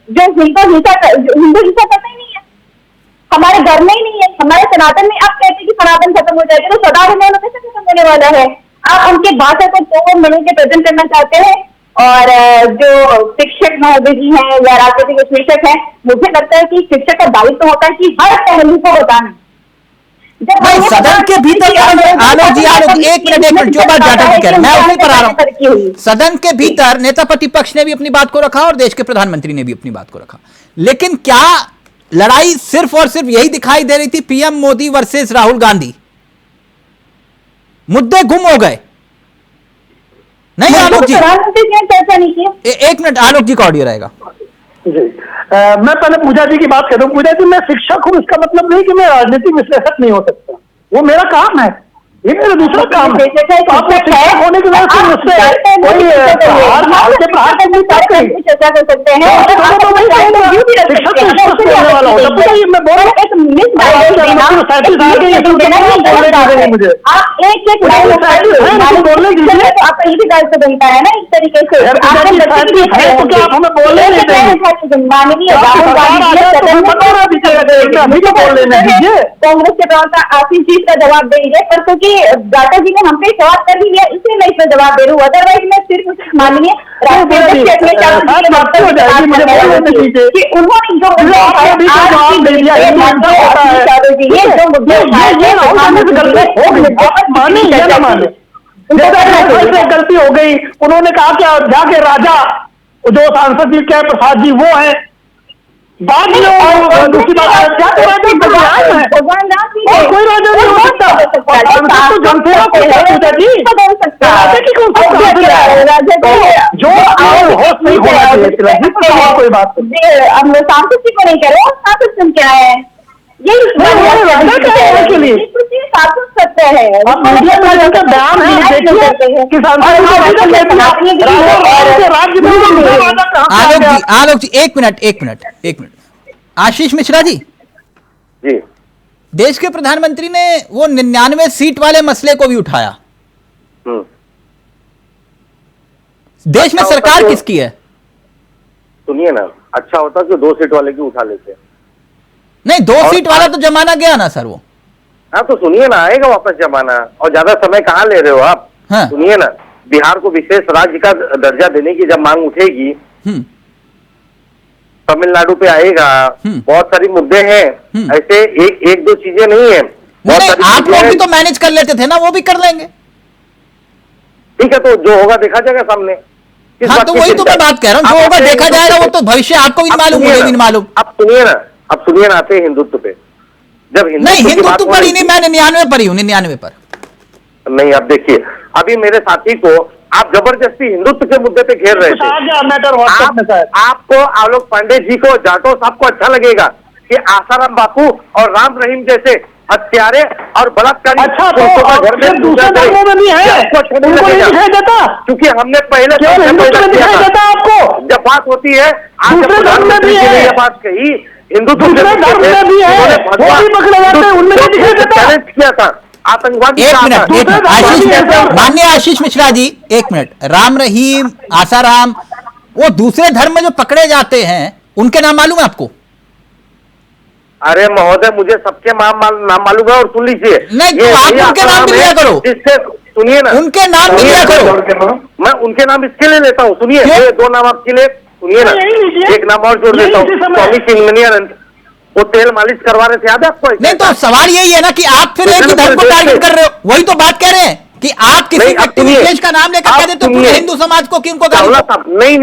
जो हिंदू हिंसा करते ही नहीं है, हमारे घर में ही नहीं है, हमारे सनातन में। आप कहते हैं कि सनातन खत्म हो जाएगा, तो सदा में कैसे खत्म होने वाला है? आप उनके भाषा को तो मिल के प्रेजेंट करना चाहते हैं। और जो शिक्षक महोदय जी हैं या राजनीतिक विश्लेषक हैं, मुझे लगता है कि शिक्षक का दायित्व होता है कि हर पहलू को बताना। सदन के भीतर आलोक जी, एक मिनट, जो बात जाटव जी कह रहे हैं मैं उसी पर आ रहा हूं। सदन के भीतर नेता प्रतिपक्ष ने भी अपनी बात को रखा और देश के प्रधानमंत्री ने भी अपनी बात को रखा, लेकिन क्या लड़ाई सिर्फ और सिर्फ यही दिखाई दे रही थी, पीएम मोदी वर्सेस राहुल गांधी? मुद्दे गुम हो गए नहीं आलोक जी? चर्चा नहीं की। एक मिनट, आलोक जी का ऑडियो रहेगा जी। मैं पहले पूजा जी की बात करूं। पूजा जी, मैं शिक्षक हूं, इसका मतलब नहीं कि मैं राजनीतिक विश्लेषक नहीं हो सकता, वो मेरा काम है। ये मेरा दूसरा काम है। तो आपको शिक्षक होने की वजह से मुझसे कोई प्रहार के प्रहार करने चर्चा कर सकते हैं। मैं बोल रहा मुझे आप एक बोलने दीजिए, आपका ये भी दायित्व बनता है ना इस तरीके से। तो क्या आप हमें बोलने नहीं देंगे? माननीय राहुल गांधी कांग्रेस के प्रवक्ता आशीष जी का जवाब देंगे, पर क्योंकि दाता जी ने हमसे सवाल कर ही लिया इसलिए मैं इसमें जवाब दे रहा हूँ। अदरवाइज मैं सिर्फ माननीय राष्ट्रीय कि उन्होंने जो गलती हो गई। उन्होंने कहा कि जाके राजा जो सांसद जी के प्रसाद जी वो है, बाद में दूसरी बात भगवान राम जी और कोई राजा नहीं हो सकता। जो होश नहीं होना चाहिए, कोई बात हम सांसद जी को नहीं कह रहे, सांसद सुन क्या है यही शासन सत्य है। आप मीडिया में जाकर बयान आलोक जी एक मिनट आशीष मिश्रा जी, जी देश के प्रधानमंत्री ने वो 99 सीट वाले मसले को भी उठाया। देश में सरकार किसकी है? सुनिए ना, अच्छा होता कि 2 सीट वाले की उठा लेते। नहीं, 2 सीट वाला तो जमाना गया ना सर वो। हाँ तो सुनिए ना, आएगा वापस जमाना, और ज्यादा समय कहाँ ले रहे हो आप? हाँ। सुनिए ना, बिहार को विशेष राज्य का दर्जा देने की जब मांग उठेगी, तमिलनाडु पे आएगा, बहुत सारी मुद्दे हैं, ऐसे एक दो चीजें नहीं है। आप लोग भी तो मैनेज कर लेते थे ना, वो भी कर लेंगे। ठीक है, तो जो होगा देखा जाएगा सामने। हाँ तो वही तो मैं बात कह रहा हूँ, जो होगा देखा जाएगा, वो तो भविष्य आपको भी मालूम, मुझे भी नहीं मालूम। अब सुनिए ना, आते हिंदुत्व पे, जब नहीं हिंदुत्व पर ही नहीं, मैं 99 पर ही हूँ, 99 पर नहीं। अब देखिए, अभी मेरे साथी को आप जबरदस्ती हिंदुत्व के मुद्दे पे घेर रहे थे। आपको आलोक पांडे जी को, जाटो साहब को अच्छा लगेगा कि आसाराम बापू और राम रहीम जैसे हत्यारे और बलात्कारी अच्छा तो घर में दूसरे धर्मों में नहीं है, उनको नहीं दिखाई देता, क्योंकि हमने पहले आपको जब बात होती है, आज दूसरे धर्म में भी है, ये बात कही हिंदुत्व धर्म में भी है, उनमें नहीं दिखाई देता। चैलेंज किया था आतंकवाद। एक मिनट माननीय आशीष मिश्रा जी, एक मिनट। राम रहीम, आसाराम, वो दूसरे धर्म में जो पकड़े जाते हैं उनके नाम मालूम है आपको? अरे महोदय, मुझे सबके नाम मालूम है, और सुन लीजिए। नहीं तो आप उनके नाम भी लिया करो, जिससे सुनिए ना, उनके नाम भी लिया करो। मैं उनके नाम इसके लिए लेता हूँ, सुनिए, 2 नाम आपके लिए, सुनिए ना, एक नाम और जोड़ देता हूँ, स्वामी चिन्मयानंद, वो तेल मालिश करवा रहे थे, याद है आपको? नहीं तो सवाल यही है ना कि आप फिर एक ही धर्म को टारगेट कर रहे हो, वही तो बात कह रहे हैं कि आप किसी व्यक्ति विशेष का नाम लेकर कह देते हो पूरे हिंदू समाज को कि उनको नहीं,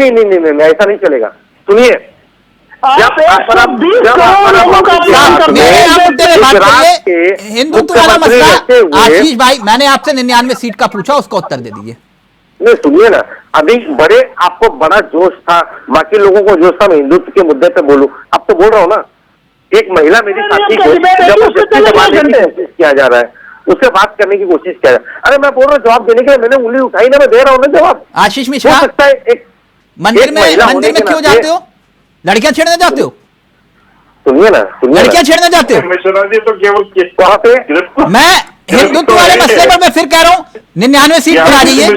ऐसा नहीं चलेगा। सुनिए, हिंदुत्व वाला मसला, आशीष भाई मैंने आपसे 99 सीट का पूछा, उसका उत्तर दे दीजिए। नहीं सुनिए ना, अभी आपको बड़ा जोश था, बाकी लोगों को जोश था, मैं हिंदुत्व के मुद्दे पे बोलूं, अब तो बोल रहा हूँ ना। एक महिला मेरी साथी को जबरदस्ती दबाने की कोशिश किया जा रहा है, उससे बात करने की कोशिश किया जा रहा है। अरे मैं बोल रहा हूँ, जवाब देने के लिए मैंने उंगली उठाई ना, मैं दे रहा हूँ ना जवाब। आशीष मिश्रा, हो सकता है एक मंदिर में क्यों जाते हो? लड़कियां छेड़ने जाते हो? सुनिए ना, लड़कियां छेड़ने जाते हो? मिश्रा जी तो केवल वहाँ पे मैं हिंदुत्व वाले मसले पर मैं फिर कह रहा हूँ 99 सीट पर आ जाइए।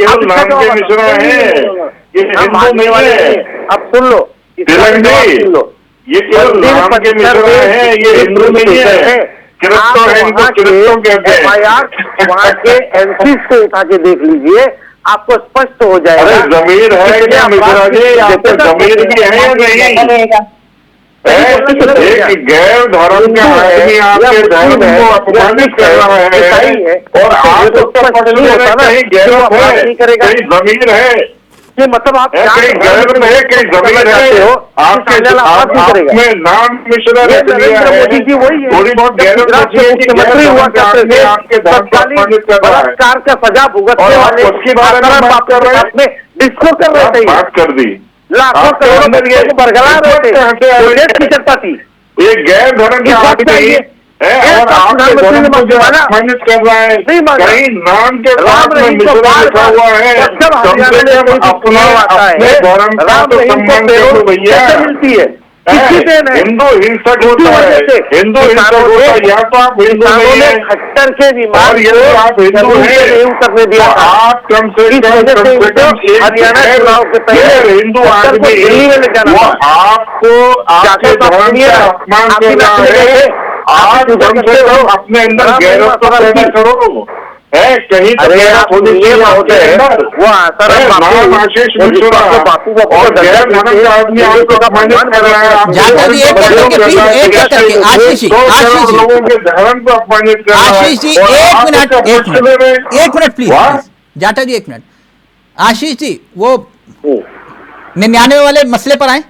केवल नाम के मिश्रा है, ये हिंदू नहीं वाले। अब सुन लो, तिलक जी, ये केवल नाम के मिश्रा है, ये हिंदू नहीं है। किरस्तो है, इनको किरस्तो कहते हैं। वहाँ के एमसी से उठा के देख लीजिए, आपको स्पष्ट हो जाएगा। अरे जमीर है क्या मिश्रा जी? आपको जमीर भी है या नहीं? एक गैर धर्म का आदमी आपके धर्म को अपमानित कर रहा है, और आप उसका पक्ष ले रहे हैं, कहीं गैर है, कहीं जमीर है, ये मतलब आप कहीं गैर में है, कहीं जमीर है। आपके में नाम मिश्रा ने दिया है, थोड़ी बहुत गैर मुख्यमंत्री हुआ करते आपके धर्म को अपमानित कर रहा है, बलात्कार का सजा भुगतने वाले उसके बारे में बात कर रहे हैं, डिस्को कर रहे थे, बात कर दी, लाखों करोड़ों को बरगला रहे थे, टीचर थी। ये गैर धर्म के आदमी और आपके धर्म को जो अपमानित कर रहा है, कहीं नाम के साथ में मिश्रा लिखा हुआ है, कम से कम अपने धर्म का तो सम्मान करो भैया। मिलती है हिंदू हिंसक होता है, हिंदू हिंसक होता है, या तो आप हिंदू नहीं है खट्टर के विमान और यदि आप हिंदू हैं करने दिया तो आप कम से कम हरियाणा चुनाव के पहले हिंदू आदमी वो आपको आपके धर्म का अपमान कर रहा है। आप कम से कम अपने अंदर गैरत तो पैदा करो, है कहीं तो गैरत होनी चाहिए आपके अंदर। वो नाम आशीष मिश्रा और गैर धर्म का आदमी आपको अपमानित कर रहा है, जाटव जी, एक करके आशीष जी, 2 करोड़ लोगों के धर्म को अपमानित कर रहा है। आशीष जी एक minute please, Jatav ji 1 minute. Ashish ji, वो 99 वाले मसले पर आए।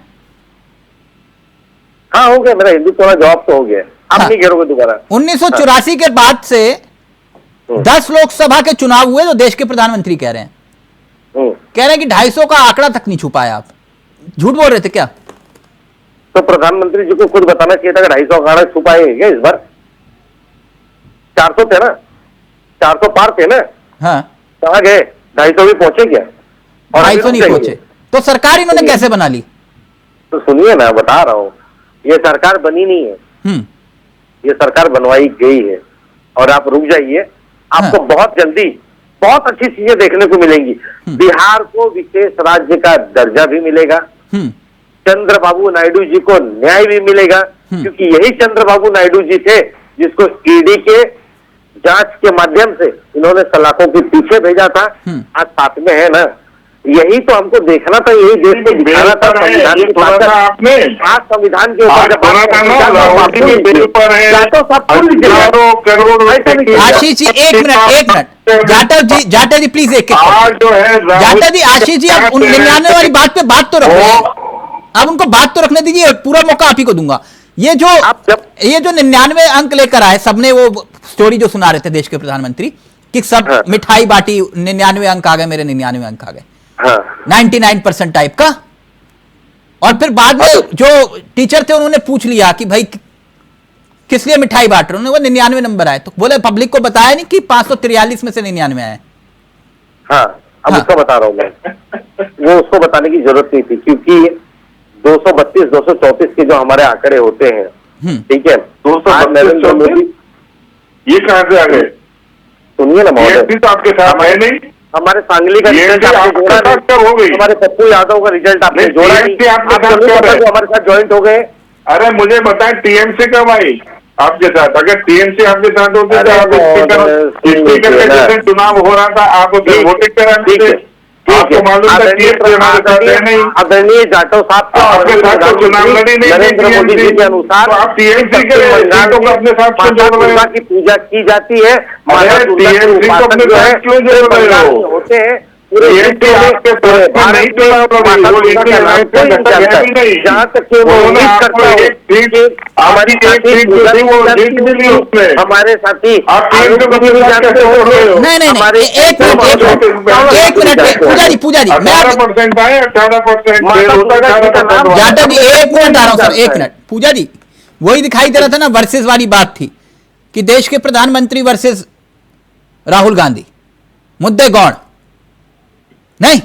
हाँ हो गया, मेरा हिंदुत्व वाला जवाब तो हो गया, आप नहीं करोगे दोबारा। 1984 के बाद से 10 लोकसभा के चुनाव हुए तो देश के प्रधानमंत्री कह रहे हैं कह रहे हैं कि 250 का आंकड़ा तक नहीं छुपाया। आप झूठ बोल रहे थे क्या? तो प्रधानमंत्री जी को खुद बताना चाहिए था कि 250 का आंकड़ा छुपाएंगे क्या इस बार? 400 थे ना, 400 पार थे ना। हाँ, कहाँ गए? 250 भी पहुंचे क्या? और 250 नहीं पहुंचे तो सरकार इन्होंने कैसे बना ली? तो सुनिए ना, बता रहा हूँ, ये सरकार बनी नहीं है, ये सरकार बनवाई गई है। और आप रुक जाइए, आपको बहुत जल्दी बहुत अच्छी चीजें देखने को मिलेंगी। बिहार को विशेष राज्य का दर्जा भी मिलेगा, चंद्रबाबू नायडू जी को न्याय भी मिलेगा, क्योंकि यही चंद्रबाबू नायडू जी थे जिसको ईडी के जांच के माध्यम से इन्होंने सलाखों के पीछे भेजा था। आज साथ में है ना, यही तो हमको देखना था, यही देश को दिखाना था। संविधान की ताकत आपने आज संविधान के ऊपर Ashish ji 1 minute, Jatav ji please एक जाटव जी, आशीष जी आप 99 वाली बात पे बात तो रखो, अब उनको बात तो रखने दीजिए, पूरा मौका आप ही को दूंगा। ये जो 99 अंक लेकर आए, सबने वो स्टोरी जो सुना रहे थे देश के प्रधानमंत्री कि सब मिठाई बांटी, 99 अंक आ गए, मेरे 99 अंक आ गए, 99% टाइप का। और फिर बाद में जो टीचर थे उन्होंने पूछ लिया कि भाई किस लिए मिठाई बांट रहे हो, वो 99 नंबर आए, तो बोले पब्लिक को बताया नहीं कि 543 में से 99 आए। हाँ, अब उसका बता रहा हूं मैं, वो उसको बताने की जरूरत नहीं थी, क्योंकि 232, 234 के जो हमारे आंकड़े होते हैं, ठीक है, 232 ये कहां से आ गए? सुनिए ना महोदय, तो आपके साथ है नहीं, हमारे सांगली का रिजल्ट आपने जोड़ा नहीं, हो गई, हमारे पप्पू यादव का रिजल्ट आपने जोड़ा नहीं, हमारे साथ ज्वाइंट हो गए। अरे मुझे बताएं टीएमसी कब आई आपके साथ? अगर टीएमसी आपके साथ होते तो आप स्पीकर का जैसे चुनाव हो रहा था आप उसे वोटिंग कराते थे, आपको मालूम था टीएमसी हमारे साथ है नहीं। आदरणीय जाटव साहब आपके साथ तो चुनाव लड़ी नहीं, नरेंद्र मोदी जी के अनुसार आप टीएमसी के सीटों को अपने साथ क्यों जोड़ रहे हो? की पूजा की जाती है, टीएमसी को अपने साथ क्यों जोड़ रहे हो? होते हैं जहाँ तक कि वो उम्मीद करता है हमारी हमारे साथी नहीं, एक मिनट पूजा जी मैं 18% आए, 18% जाटव जी 1 मिनट आ रहा हूं सर, 1 मिनट। पूजा जी वही दिखाई दे रहा था ना, वर्सेस वाली बात थी कि देश के प्रधानमंत्री वर्सेस राहुल गांधी, मुद्दे गौण नहीं।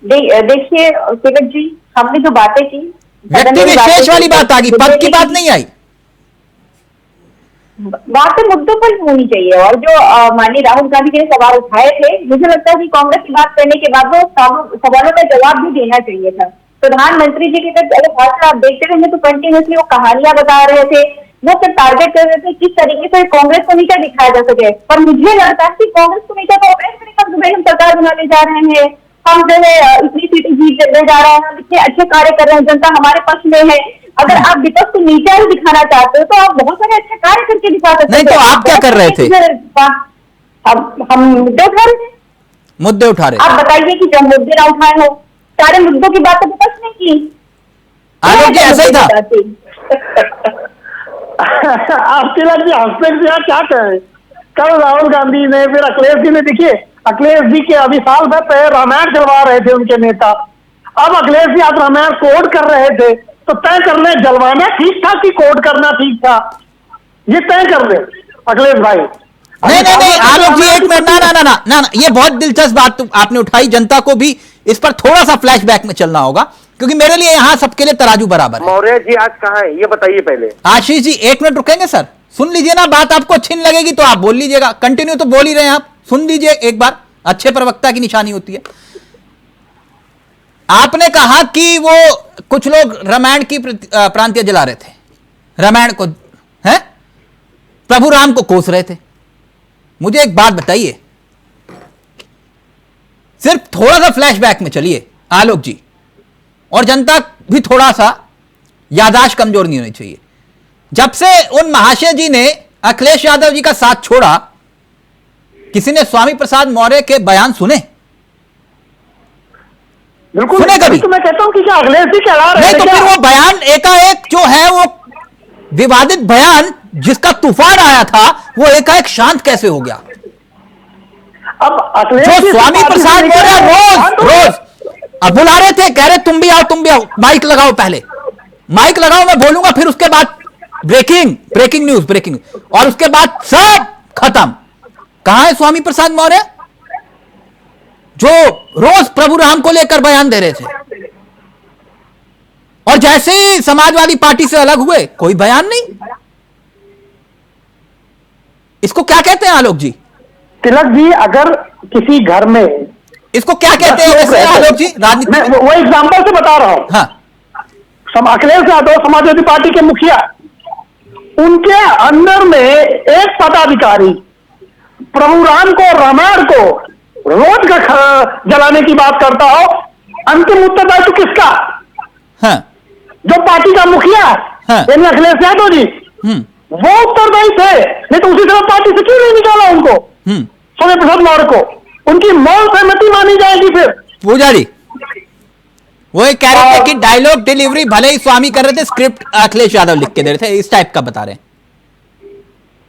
देखिए तिलक जी, हमने जो बातें की, व्यक्ति विशेष वाली बात आ गई, पद की बात नहीं आई। बातें मुद्दों पर होनी चाहिए। और जो माननीय राहुल गांधी जी ने सवाल उठाए थे, मुझे लगता है कि कांग्रेस की बात करने के बाद वो सवालों का जवाब भी देना चाहिए था। प्रधानमंत्री जी के अगर भाषण आप देखते रहेंगे तो कंटिन्यूसली वो कहानियां बता रहे थे, वो सिर्फ टारगेट कर रहे थे किस तरीके से कांग्रेस को नीचा दिखाया जा सके। पर मुझे लगता है कि कांग्रेस को नीचा तो हम सरकार बनाने जा रहे हैं, हम जो है इतनी सीटें जीतने जा रहे हैं, हम इतने अच्छे कार्य कर रहे हैं, जनता हमारे पक्ष में है। अगर आप विपक्ष को नीचा ही दिखाना चाहते हो तो आप बहुत सारे अच्छे कार्य करके दिखा सकते नहीं, तो आप क्या कर रहे थे? हम मुद्दे उठा रहे थे। मुद्दे उठा रहे, आप बताइए कि जब मुद्दे ना उठाए हो, सारे मुद्दों की बात विपक्ष ने की। आलोक जी ऐसा ही था। आप तिलक जी हंसते यार क्या कहें। कल राहुल गांधी ने, फिर अखिलेश जी ने, देखिए अखिलेश जी के अभी साल भर पहले रामायण चलवा रहे थे उनके नेता, अब अखिलेश जी आज रामायण कोट कर रहे थे, तो तय करने जलवाना ठीक था कि कोट करना ठीक था? ये तय कर दे अखिलेश भाई। नहीं आलोक जी, एक मिनट, ना, ये बहुत दिलचस्प बात आपने उठाई। जनता को भी इस पर थोड़ा सा फ्लैशबैक में चलना होगा, क्योंकि मेरे लिए यहां सबके लिए तराजू बराबर है। मौर्य जी आज कहाँ है ये बताइए पहले। आशीष जी 1 मिनट रुकेंगे सर? सुन लीजिए ना, बात आपको अच्छी नहीं लगेगी तो आप बोल लीजिएगा, कंटिन्यू तो बोल ही रहे हैं आप, सुन लीजिए एक बार, अच्छे प्रवक्ता की निशानी होती है। आपने कहा कि वो कुछ लोग रामायण की प्रांतीय जला रहे थे, रामायण को है, प्रभु राम को कोस रहे थे। मुझे एक बात बताइए, सिर्फ थोड़ा सा फ्लैशबैक में चलिए आलोक जी, और जनता भी थोड़ा सा याददाश्त कमजोर नहीं होनी चाहिए। जब से उन महाशय जी ने अखिलेश यादव जी का साथ छोड़ा, किसी ने स्वामी प्रसाद मौर्य के बयान सुने? बिल्कुल सुने कभी? तो मैं कहता हूं कि क्या अखिलेश जी चला रहे नहीं, थे तो क्या? फिर वो बयान एकाएक जो है वो विवादित बयान जिसका तूफान आया था, वो एकाएक शांत कैसे हो गया? अब अखिलेश जो जी स्वामी पार्टी प्रसाद से मौर्य निकले- रोज अब बुला रहे थे, कह रहे तुम भी आओ, माइक लगाओ, पहले माइक लगाओ, मैं बोलूंगा, फिर उसके बाद ब्रेकिंग न्यूज, और उसके बाद सब खत्म। कहां है स्वामी प्रसाद मौर्य जो रोज प्रभु राम को लेकर बयान दे रहे थे, और जैसे ही समाजवादी पार्टी से अलग हुए कोई बयान नहीं? इसको क्या कहते हैं आलोक जी? तिलक जी, अगर किसी घर में इसको क्या कहते हैं वैसे आलोक जी राजनीति मैं में? वो एग्जाम्पल से बता रहा हूं। हाँ, अखिलेश यादव समाजवादी पार्टी के मुखिया, उनके अंदर में एक पदाधिकारी प्रभु राम को, रामायण को रोज का जलाने की बात करता हो, अंतिम उत्तरदायित्व किसका? हाँ, जो पार्टी का मुखिया हाँ। यानी अखिलेश यादव जी, वो उत्तरदायी थे। नहीं तो उसी तरह पार्टी से क्यों नहीं निकाला उनको, स्वामी प्रसाद मौर्य को? उनकी मौन सहमति मानी जाएगी फिर। पूजा जी वो एक कह रहे थे कि डायलॉग डिलीवरी भले ही स्वामी कर रहे थे, स्क्रिप्ट अखिलेश यादव लिख के दे रहे थे, इस टाइप का बता रहे हैं।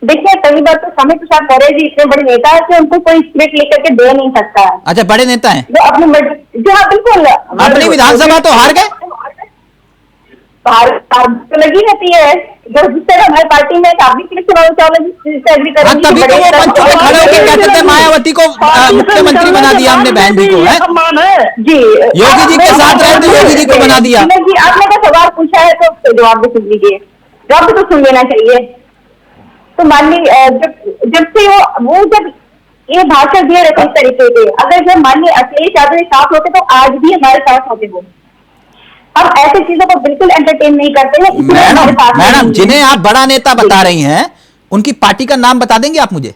देखिए, पहली बात तो स्वामी प्रसाद मौर्य जी इतने बड़े नेता है कि उनको कोई स्क्रिप्ट लिख करके दे नहीं सकता है। अच्छा, बड़े नेता हैं, जो अपनी जी हाँ बिल्कुल, अपनी विधानसभा तो हार गए। तो लगी रहती है, जब जिस तरह हमारी पार्टी में काफी चुनाव एग्री हाँ, तभी तो वो मंच पे खड़े होकर कहते थे मायावती को मुख्यमंत्री बना दिया हमने, बहन जी को है सम्मान है जी, योगी जी के साथ रहे थे, योगी जी को बना दिया। जी, आपने का सवाल पूछा है तो जवाब भी सुन लीजिए, जवाब भी तो सुन लेना चाहिए। तो मान लीजिए जब से वो जब ये भाषण दिए रहते इस तरीके से, अगर जब मान लीजिए अखिलेश यादव के साथ होते तो आज भी हमारे साथ होते वो। हम ऐसी चीजों को बिल्कुल एंटरटेन नहीं करते हैं, इसलिए हमारे साथ नहीं मैडम है। जिन्हें आप बड़ा नेता बता रही हैं, उनकी पार्टी का नाम बता देंगे आप मुझे?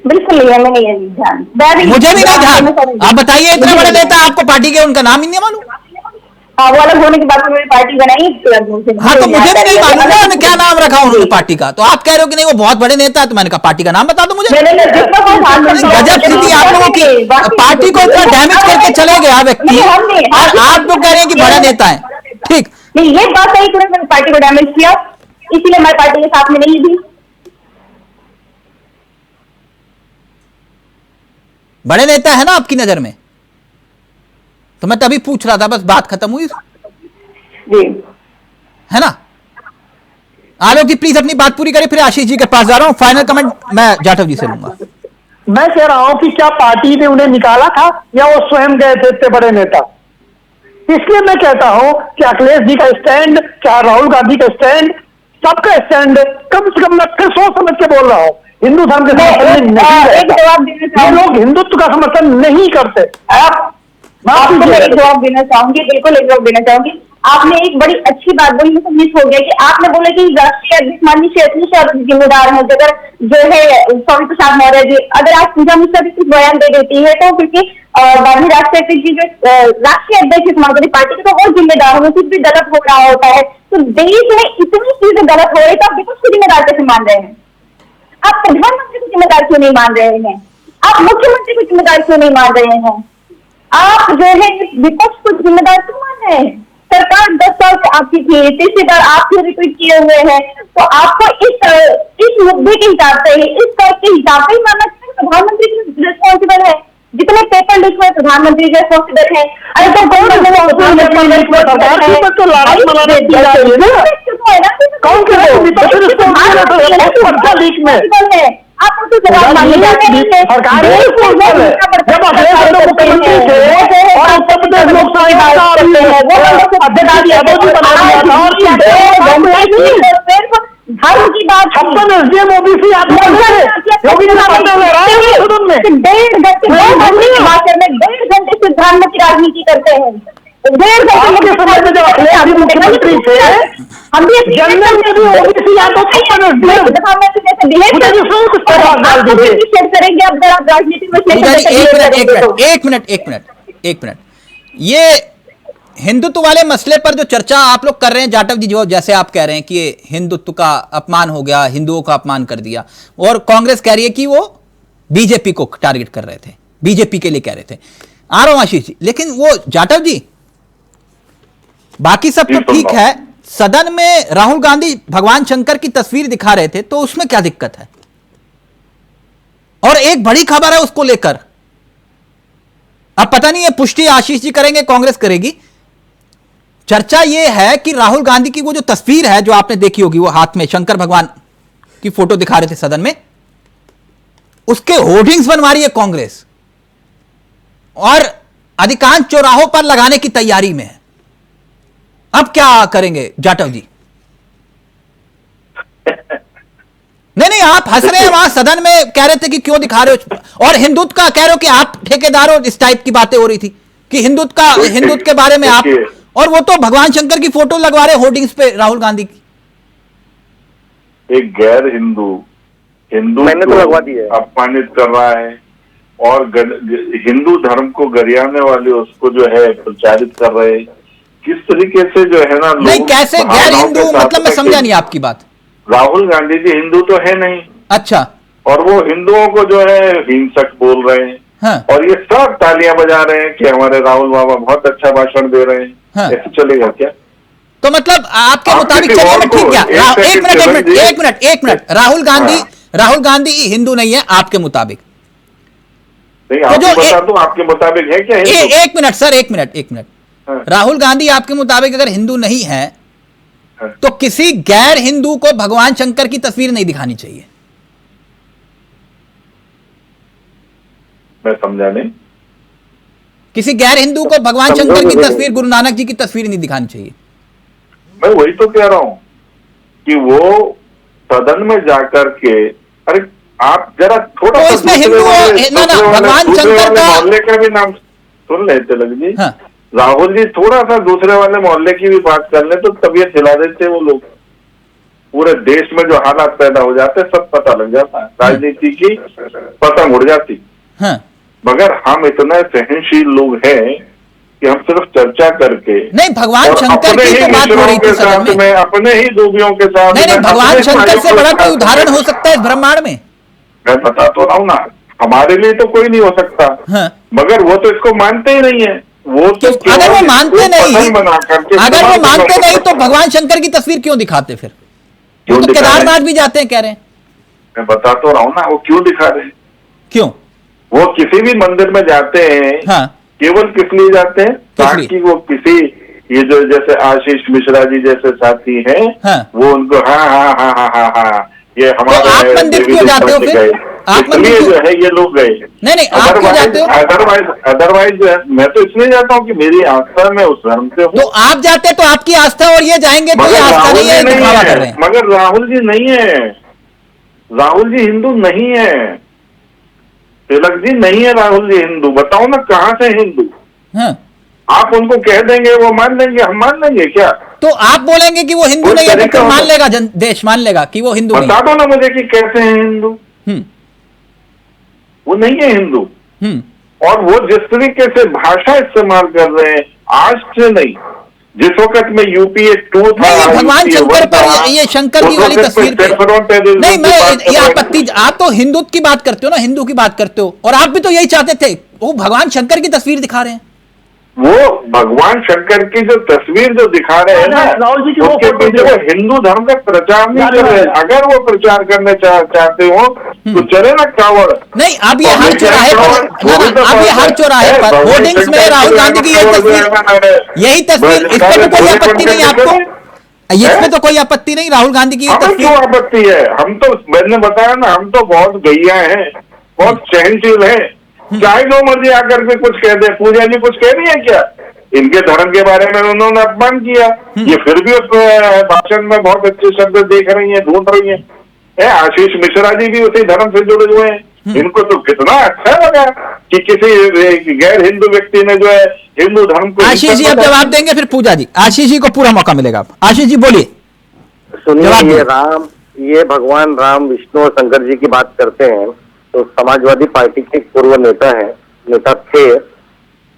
बिल्कुल नहीं, हमें नहीं है ध्यान, मुझे भी नहीं ध्यान, आप बताइए, इतने बड़े नेता आपको पार्टी के, उनका नाम ही नहीं मालूम? वो अलग होने के बाद मेरी पार्टी बनाई। हाँ, तो मुझे भी नहीं मालूम ना उन्होंने क्या नाम रखा उन्होंने पार्टी का, तो आप कह रहे हो कि नहीं वो बहुत बड़े नेता है, तो मैंने कहा पार्टी का नाम बता दो मुझे। गजब स्थिति आप लोगों की, पार्टी को इतना डैमेज करके चले गया व्यक्ति, और आप लोग कह रहे हैं कि बड़ा नेता है। ठीक नहीं, ये बात सही, तुरंत पार्टी को डैमेज किया, इसीलिए हमारी पार्टी के साथ में नहीं थी। बड़े नेता है ना आपकी नजर में? तो मैं तभी पूछ रहा था, बस बात खत्म हुई जी, है ना? आलोक जी प्लीज अपनी बात पूरी करें, फिर आशीष जी के पास जा रहा हूं, फाइनल कमेंट मैं जाटव जी से लूंगा। मैं कह रहा हूं कि क्या पार्टी ने उन्हें निकाला था या वो स्वयं गए थे इतने बड़े नेता? इसलिए मैं कहता हूं कि अखिलेश जी का स्टैंड, चाहे राहुल गांधी का स्टैंड, सबका स्टैंड कम से कम मैं फिर सोच समझ के बोल रहा हूं, हिंदू धर्म के समर्थन में नहीं रहता। ये लोग हिंदुत्व का समर्थन नहीं करते। आपको मैं एक जवाब देना चाहूंगी, बिल्कुल एक जवाब देना चाहूंगी। आपने एक बड़ी अच्छी बात बोली, मुझे मिस हो गया कि आपने बोला कि राष्ट्रीय अध्यक्ष माननीय श्री अखिलेश यादव जिम्मेदार है, अगर जो है स्वामी प्रसाद मौर्य जी, अगर आज पूजा मिश्रा भी कुछ बयान दे देती है तो क्योंकि माननीय राष्ट्रीय अध्यक्ष जी जो राष्ट्रीय अध्यक्ष समाजवादी पार्टी के, तो वो जिम्मेदार है, कुछ भी गलत हो रहा होता है तो देश में इतनी चीजें गलत हो रही, तो आप विपक्ष को जिम्मेदार कैसे मान रहे हैं? आप प्रधानमंत्री को जिम्मेदार क्यों नहीं मान रहे हैं? आप मुख्यमंत्री को जिम्मेदार क्यों नहीं मान रहे हैं? आप जो है विपक्ष को जिम्मेदार क्यों मान रहे हैं? सरकार 10 साल से आपकी थी, तीसरी बार आपके रिपीट किए हुए हैं, तो आपको इस मुद्दे के हिसाब से, इस तर्क के हिसाब से ही मानना चाहिए प्रधानमंत्री रिस्पॉन्सिबल है। जितने पेपर लीक हुए प्रधानमंत्री रिस्पॉन्सिबल है। अरे तो है ना, कौन कह रहा है विपक्ष ने इसको माना तो पर्चा लीक में आप उनको जवाब मांगे सरकार है, जब अखिलेश यादव मुख्यमंत्री थे और उत्तर प्रदेश लोकसभा धर्म की बात 56 एसडीएम ओबीसी डेढ़ घंटे से धर्म की राजनीति करते हैं। 1.5 घंटे के समय में जब अखिलेश यादव मुख्यमंत्री थे, हम भी जनरल में भी ओबीसी यादव करेंगे। अब जरा राजनीति में एक मिनट ये हिंदुत्व वाले मसले पर जो चर्चा आप लोग कर रहे हैं जाटव जी, जो जैसे आप कह रहे हैं कि ये हिंदुत्व का अपमान हो गया, हिंदुओं का अपमान कर दिया, और कांग्रेस कह रही है कि वो बीजेपी को टारगेट कर रहे थे, बीजेपी के लिए कह रहे थे। आ रहा हूं आशीष जी, लेकिन वो जाटव जी बाकी सब तो ठीक है, सदन में राहुल गांधी भगवान शंकर की तस्वीर दिखा रहे थे, तो उसमें क्या दिक्कत है? और एक बड़ी खबर है उसको लेकर, अब पता नहीं है पुष्टि आशीष जी करेंगे कांग्रेस करेगी। चर्चा यह है कि राहुल गांधी की वो जो तस्वीर है जो आपने देखी होगी, वो हाथ में शंकर भगवान की फोटो दिखा रहे थे सदन में, उसके होर्डिंग्स बनवा रही है कांग्रेस और अधिकांश चौराहों पर लगाने की तैयारी में है। अब क्या करेंगे जाटव जी? नहीं आप हंस रहे हैं, वहां सदन में कह रहे थे कि क्यों दिखा रहे हो, और हिंदुत्व का कह रहे हो कि आप ठेकेदार हो, इस टाइप की बातें हो रही थी कि हिंदुत्व के बारे में आप, और वो तो भगवान शंकर की फोटो लगवा रहे होर्डिंग्स पे राहुल गांधी की। एक गैर हिंदू मैंने तो लगवा दी है, अपमानित कर रहा है और हिंदू धर्म को गरियाने वाले उसको जो है प्रचारित कर रहे हैं। किस तरीके से जो है ना, नहीं कैसे गैर हिंदू, मतलब मैं समझा नहीं आपकी बात। राहुल गांधी जी हिंदू तो है नहीं, अच्छा, और वो हिंदुओं को जो है हिंसक बोल रहे हैं। हाँ। और ये सब तालियां बजा रहे हैं कि हमारे राहुल बाबा बहुत अच्छा भाषण दे रहे हैं। हाँ। ऐसे चलेगा क्या? तो मतलब आपके मुताबिक किसी चलिए, और मैं ठीक को गया। एक मिनट, हाँ। राहुल गांधी हिंदू नहीं है आपके मुताबिक? नहीं, तो आपको जो बता दूं, आपके मुताबिक है क्या हिंदू? एक मिनट सर, एक मिनट। हाँ। राहुल गांधी आपके मुताबिक अगर हिंदू नहीं है, हाँ। तो किसी गैर हिंदू को भगवान शंकर की तस्वीर नहीं दिखानी चाहिए। मैं समझा नहीं। किसी गैर हिंदू को भगवान शंकर की तस्वीर, गुरु नानक जी की तस्वीर नहीं दिखानी चाहिए। मैं वही तो कह रहा हूं कि वो सदन में जाकर के, अरे आप जरा थोड़ा तो इसमें हिंदू भगवान शंकर का मोहल्ले का भी नाम सुन ले तिलक जी। हाँ। राहुल जी थोड़ा सा दूसरे वाले मोहल्ले की भी बात कर ले तो तबीयत हिला देते वो लोग। पूरे देश में जो हालात पैदा हो जाते सब पता लग जाता है, राजनीति की पतंग उड़ जाती। हाँ। मगर हम इतना सहनशील लोग हैं कि हम सिर्फ चर्चा करके, नहीं भगवान शंकर की तो बात हो रही थी सदन में, अपने ही दूबियों के साथ नहीं भगवान शंकर से बड़ा कोई उदाहरण हो सकता है इस ब्रह्मांड में? मैं बता तो रहा हूँ ना, हमारे लिए तो कोई नहीं हो सकता। हाँ। मगर वो तो इसको मानते ही नहीं है। वो तो अगर वो मानते नहीं तो भगवान शंकर की तस्वीर क्यों दिखाते फिर? वो तो केदारनाथ भी जाते हैं कह रहे हैं। मैं बता तो रहा हूँ ना, वो क्यों दिखा रहे हैं? क्यों? वो किसी भी मंदिर में जाते हैं। हाँ। केवल किस लिए जाते हैं? ताकि वो किसी, ये जो जैसे आशीष मिश्रा जी जैसे साथी हैं, हाँ। वो उनको हाँ ये हमारे, तो आप मंदिर क्यों जाते हो फिर? आप मंदिर जो है ये लोग गए। नहीं आप क्यों जाते हो? अदरवाइज जो है मैं तो इसलिए जाता हूँ कि मेरी आस्था में उस धर्म से हूँ। तो आप जाते तो आपकी आस्था और ये जाएंगे तो ये आस्था नहीं है, दिखावा कर रहे हैं। मगर राहुल जी नहीं है, राहुल जी हिंदू नहीं है, तिलक जी नहीं है राहुल जी हिंदू। बताओ ना कहाँ से हिंदू? हाँ। आप उनको कह देंगे वो मान लेंगे, हम मान लेंगे क्या? तो आप बोलेंगे कि वो हिंदू नहीं है तो मान लेगा देश, मान लेगा कि वो हिंदू नहीं है। बता दो ना मुझे कि कैसे है हिंदू। वो नहीं है हिंदू। और वो जिस तरीके से भाषा इस्तेमाल कर रहे हैं, आज से नहीं, जिस वक्त में यूपीए 2 था, भगवान शंकर पर ये शंकर की वाली तस्वीर नहीं, मैं ये आपत्ति, आप तो हिंदुत्व की बात करते हो ना, हिंदू की बात करते हो, और आप भी तो यही चाहते थे। वो भगवान शंकर की तस्वीर दिखा रहे हैं। वो भगवान शंकर की जो तस्वीर जो दिखा रहे हैं ना, राहुल जी की उसके पीछे वो हिंदू धर्म का प्रचार नहीं कर रहे हैं। अगर वो प्रचार करने चाहते हो तो चले ना कावड़। नहीं, अब ये हर चौराहे पर, अब ये हर चौराहे पर होर्डिंग्स में राहुल गांधी की यही तस्वीर, इस पर कोई आपत्ति नहीं है आपको? इसमें तो कोई आपत्ति नहीं, राहुल गांधी की हमें क्यों आपत्ति है? हम तो, मैंने बताया ना, हम तो बहुत गैया हैं, बहुत सहनशील हैं। चाहे जो मर्जी आकर के कुछ कह दे। पूजा जी कुछ कह रही है क्या? इनके धर्म के बारे में उन्होंने अपमान किया, ये फिर भी भाषण में बहुत अच्छे शब्द देख रही हैं, ढूंढ रही हैं। आशीष मिश्रा जी भी उसी धर्म से जुड़े हुए हैं। इनको तो कितना अच्छा लगा कि किसी गैर हिंदू व्यक्ति ने जो है हिंदू धर्म को। आशीष जी अब जवाब देंगे, फिर पूजा जी। आशीष जी को पूरा मौका मिलेगा। आशीष जी बोलिए। सुनिए, ये भगवान राम, विष्णु और शंकर जी की बात करते हैं तो समाजवादी पार्टी के पूर्व नेता थे,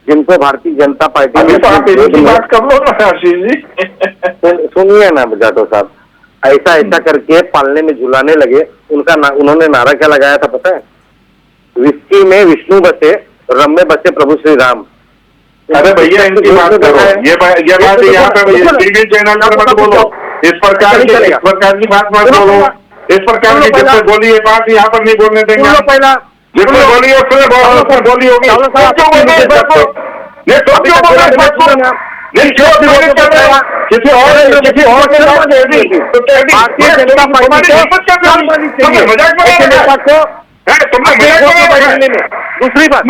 जिनको भारतीय जनता पार्टी अभी तो आप इनकी बात कर लो ना आशीष जी। सुनिए ना जाटव साहब, ऐसा करके पालने में झुलाने लगे। उन्होंने नारा क्या लगाया था पता है? विस्की में विष्णु बसे, रम में बसे प्रभु श्री राम। अरे भैया इनकी बात करो, ये बात यहाँ पे टीवी चैनल पर मत बोलो। इस प्रकार की बात मत बोलो। इस प्रकार की जिससे बोली ये बात यहाँ पर नहीं बोलने देंगे। जिसने बोली है उसने बोली होगी। किसी और दूसरी बात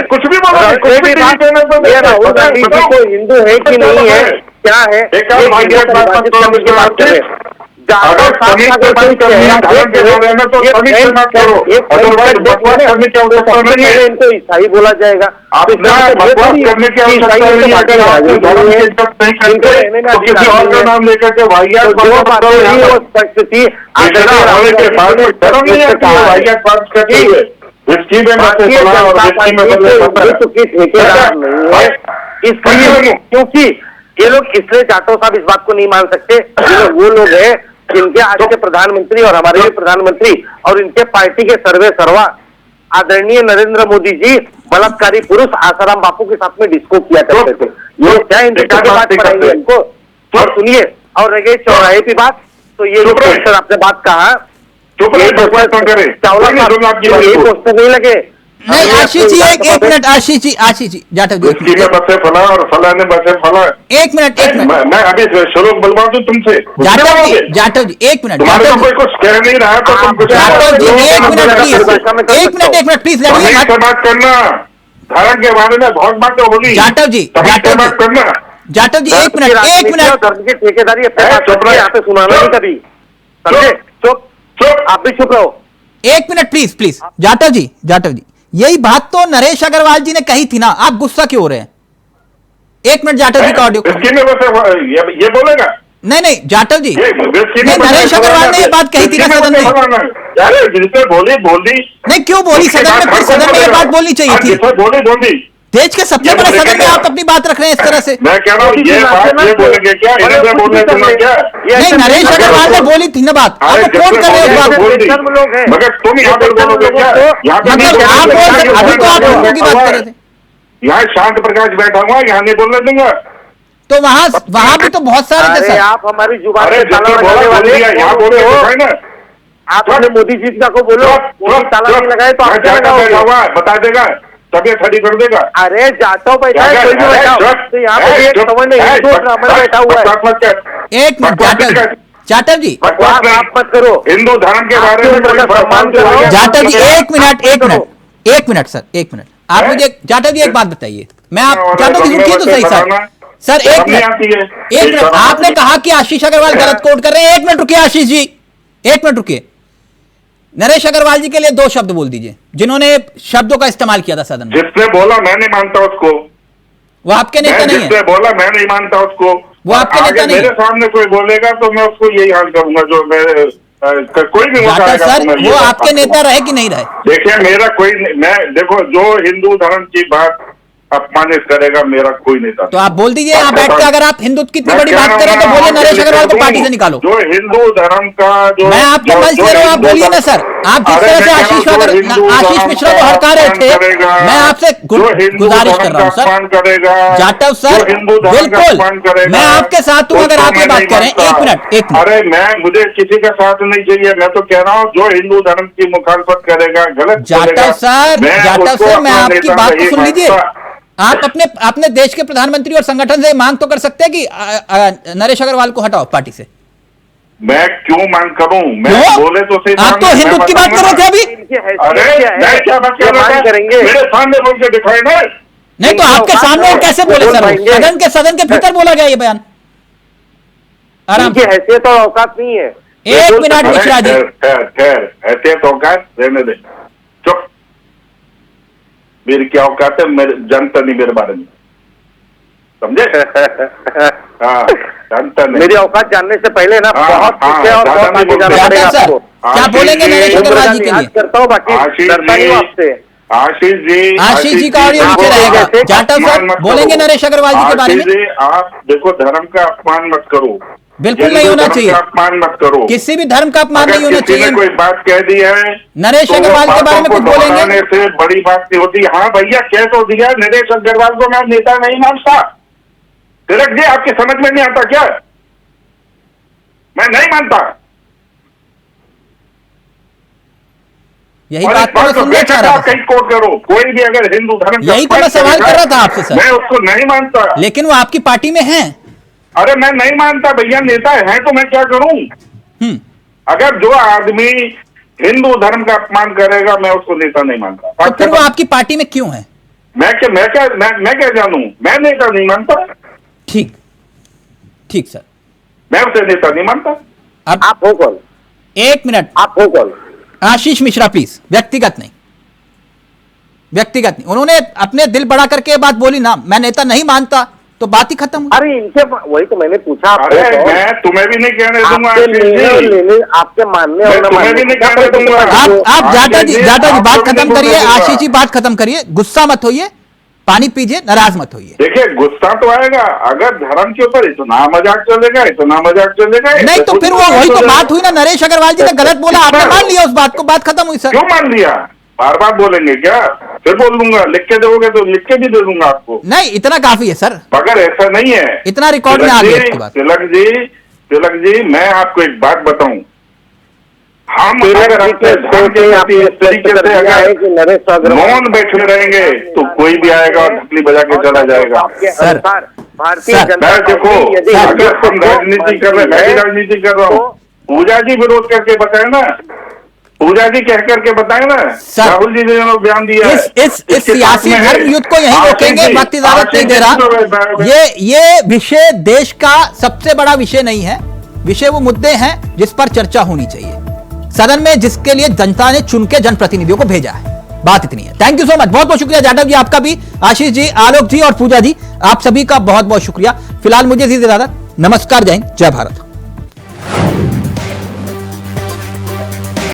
कुछ भी राहुल गांधी को हिंदू है कि नहीं है, क्या है, इनको ईसाई बोला जाएगा। किसी और का नाम लेकर के क्योंकि ये लोग, इसलिए जाटव साहब इस बात को नहीं मान सकते। वो लोग हैं जिनके आज के प्रधानमंत्री और हमारे भी प्रधानमंत्री और इनके पार्टी के सर्वे सर्वा आदरणीय नरेंद्र मोदी जी बलात्कारी पुरुष आसाराम बापू के साथ में डिस्को किया करते थे। ये क्या इनकी बात पड़ेगी इनको? और सुनिए, और रह गई चौराहे की बात, तो ये जो पोस्टर आपने बात कहा, चावला पोस्टर नहीं लगे। नहीं आशीष जी, एक मिनट आशीष जी, जाटव जी बसे फला और फला ने बसे फला। एक मिनट मैं अभी श्लोक बुलवा दूं तुमसे। जाटव जी एक मिनट, कोई कुछ कह नहीं रहा तो तुम कुछ। जाटव जी एक मिनट प्लीज बात करना। धर्म के बारे में बहुत बातें होगी। जाटव जी बात करना। जाटव जी एक मिनट ठेकेदारी यहाँ पे सुनाना नहीं कभी, समझे? चुप, आप भी चुप रहो। एक मिनट प्लीज। जाटव जी यही बात तो नरेश अग्रवाल जी ने कही थी ना, आप गुस्सा क्यों हो रहे हैं? एक मिनट जाटव जी का ऑडियो। ये बोलेगा? नहीं जाटव जी, नरेश अग्रवाल ने ये बात कही थी ना सदन में। जिसने बोली नहीं, क्यों बोली सदन में? फिर सदन में ये बात बोलनी चाहिए थी। बोली देश के सबसे बड़े सदन में आप अपनी बात रख रहे हैं इस तरह से। मैं कह रहा हूँ ये बोलेंगे क्या? बोलने दूंगा क्या? नहीं, नरेश अग्रवाल ने बोली थी ना बात, आप कोट कर रहे हैं उस बात। मगर तुम यहाँ पर बोलोगे क्या? मतलब आप बोल, अभी तो आप लोगों की बात कर रहे थे। यहाँ शांत प्रकाश बैठा हुआ, यहाँ नहीं बोलने दूंगा। तो वहाँ भी तो बहुत सारे थे सर। आप हमारी जुबान यहाँ बोले हो, आप मोदी जी को बोलो ताला नहीं लगाए तो आप बता देगा, तबियत खड़ी कर देगा। अरे जाटव बैठा है, कोई भी बैठा तो यहाँ पे समझ नहीं, हिंदू ब्राह्मण बैठा हुआ है। एक मिनट जाटव जी, आप मत करो। हिंदू धर्म के बारे में जाटव जी एक मिनट सर, एक मिनट। आप मुझे जाटव जी एक बात बताइए। मैं आप जाटव जी रुकिए तो सही सर एक मिनट। आपने कहा कि आशीष अग्रवाल गलत कोट कर रहे हैं। एक मिनट रुकिए आशीष जी, एक मिनट रुकिए। नरेश अग्रवाल जी के लिए 2 शब्द बोल दीजिए जिन्होंने शब्दों का इस्तेमाल किया था सदन में। जिसने बोला मैं नहीं मानता उसको, वो आपके नेता नहीं है। जिसने बोला मैं नहीं मानता उसको, वो आपके नेता नहीं है। मेरे सामने कोई बोलेगा तो मैं उसको यही हाल करूंगा जो मैं कोई भी सर वो आपके नेता रहे कि नहीं रहे? देखिए मेरा कोई, मैं देखो जो हिंदू धर्म की बात अपमानित करेगा मेरा कोई नेता। तो आप बोल दीजिए यहाँ बैठ के, अगर आप हिंदुत्व की इतनी बड़ी बात करें तो बोलिए नरेश अग्रवाल को पार्टी से निकालो। जो हिंदू धर्म का जो मैं आपको मंच दे रहा हूँ, आप बोलिए ना सर। आप जिस तरह से आशीष मिश्रा को हड़का रहे थे, मैं आपसे गुजारिश कर रहा हूँ सर। जाटव सर बिल्कुल मैं आपके साथ हूँ, अगर आप ये बात करें। एक मिनट। अरे मुझे किसी का साथ नहीं चाहिए, मैं तो कह रहा हूँ जो हिंदू धर्म की मुखालफत करेगा गलत। जाटव सर मैं आपकी बात को सुन लीजिए। आप अपने देश के प्रधानमंत्री और संगठन से मांग तो कर सकते हैं कि नरेश अग्रवाल को हटाओ पार्टी से। मैं क्यों मांग करूं? मैं क्यों? बोले तो सही। आप तो हिंदुत्व की बात कर रहे थे अभी। अरे मैं क्या बात कर रहा था? करेंगे मेरे सामने बोल के दिखाए ना। नहीं तो आपके सामने कैसे बोले सर? सदन के भीतर बोला गया ये बयान। आराम की हैसियत और औकात नहीं है। एक मिनट मिश्रा जी, खैर हैसियत औकात रहने दे, चुप। मेरी क्या औकात है? मेरे जानता नहीं मेरे बारे में, समझे? हाँ, जानता नहीं। मेरी औकात जानने से पहले ना बहुत कुछ है और बहुत आगे जाना पड़ेगा आपको। क्या बोलेंगे नरेश अग्रवाल जी के लिए? करता हूँ, बाकी डरता नहीं हूँ आपसे। आशीष जी का ऑडियो नीचे रहेगा। जाटव सर बोलेंगे नरेश अग्रवाल जी के बारे में? आप देखो, धर्म का अपमान मत करो, बिल्कुल नहीं होना चाहिए। अपमान मत करो, किसी भी धर्म का अपमान नहीं होना चाहिए। कोई बात कह दी है नरेश अग्रवाल के बारे में कुछ बोलेंगे? से बड़ी बात नहीं होती। हाँ भैया, कह तो दिया, नरेश अग्रवाल को मैं नेता नहीं मानता। तिलक जी, आपकी समझ में नहीं आता क्या? मैं नहीं मानता। यही बात मैं सुनना चाह रहा था। कहीं कोट करो, कोई भी अगर हिंदू धर्म, यही तो मैं सवाल कर रहा था आपसे सर। मैं उसको नहीं मानता। लेकिन वो आपकी पार्टी में है। अरे मैं नहीं मानता भैया, नेता है तो मैं क्या करूं? अगर जो आदमी हिंदू धर्म का अपमान करेगा, मैं उसको नेता नहीं मानता। तो फिर वो आपकी पार्टी में क्यों है? मैं क्या जानूं? मैं नेता नहीं मानता। ठीक सर, मैं उसे नेता नहीं मानता। अब आप हो कौन? एक मिनट, आप हो कौन? आशीष मिश्रा प्लीज, व्यक्तिगत नहीं। उन्होंने अपने दिल बड़ा करके बात बोली ना, मैं नेता नहीं मानता, तो बात ही खत्म। अरे इनसे वही तो मैंने पूछा। अरे मैं तुम्हें भी नहीं कहने दूंगा, आपके मानने और तुम्हें भी नहीं कहने दूंगा। आप जाटा जी बात खत्म करिए। आशीष जी बात खत्म करिए, गुस्सा मत होइए, पानी पीजिए, नाराज मत होइए। देखिए, गुस्सा तो आएगा अगर धर्म के ऊपर इतना मजाक चलेगा। नहीं तो फिर वो वही तो बात हुई ना, नरेश अग्रवाल जी ने गलत बोला, आपने मान लिया उस बात को, बात खत्म हुई सर। क्यों मान लिया? बार बार बोलेंगे क्या? फिर बोल दूंगा, लिख के दोगे तो लिख के भी दे दूंगा आपको। नहीं, इतना काफी है सर, मगर ऐसा नहीं है। इतना रिकॉर्ड में आ गया इसके बाद। तिलक जी, मैं आपको एक बात बताऊं। हम अगर अपने धर्म के प्रति इस तरीके से अगर मौन बैठे रहेंगे तो कोई भी आएगा और ढकली बजा के चला जाएगा। सर, भारतीय जनता देखो, अगर हम राजनीति कर रहे हैं, मैं भी राजनीति कर रहा हूँ। पूजा जी विरोध करके बताए ना, पूजा जी कह करके बताए ना, राहुल जी ने जो बयान दिया है। इस सियासी धर्म युद्ध को यहीं रोकेंगे, वक्त इजाजत नहीं दे रहा। ये विषय देश का सबसे बड़ा विषय नहीं है। विषय वो मुद्दे हैं जिस पर चर्चा होनी चाहिए सदन में, जिसके लिए जनता ने चुन के जनप्रतिनिधियों को भेजा है। बात इतनी है। थैंक यू सो मच, बहुत बहुत शुक्रिया जाटव जी, आपका भी, आशीष जी, आलोक जी और पूजा जी, आप सभी का बहुत बहुत शुक्रिया। फिलहाल मुझे दीजिए इजाजत। नमस्कार, जय हिंद, जय भारत।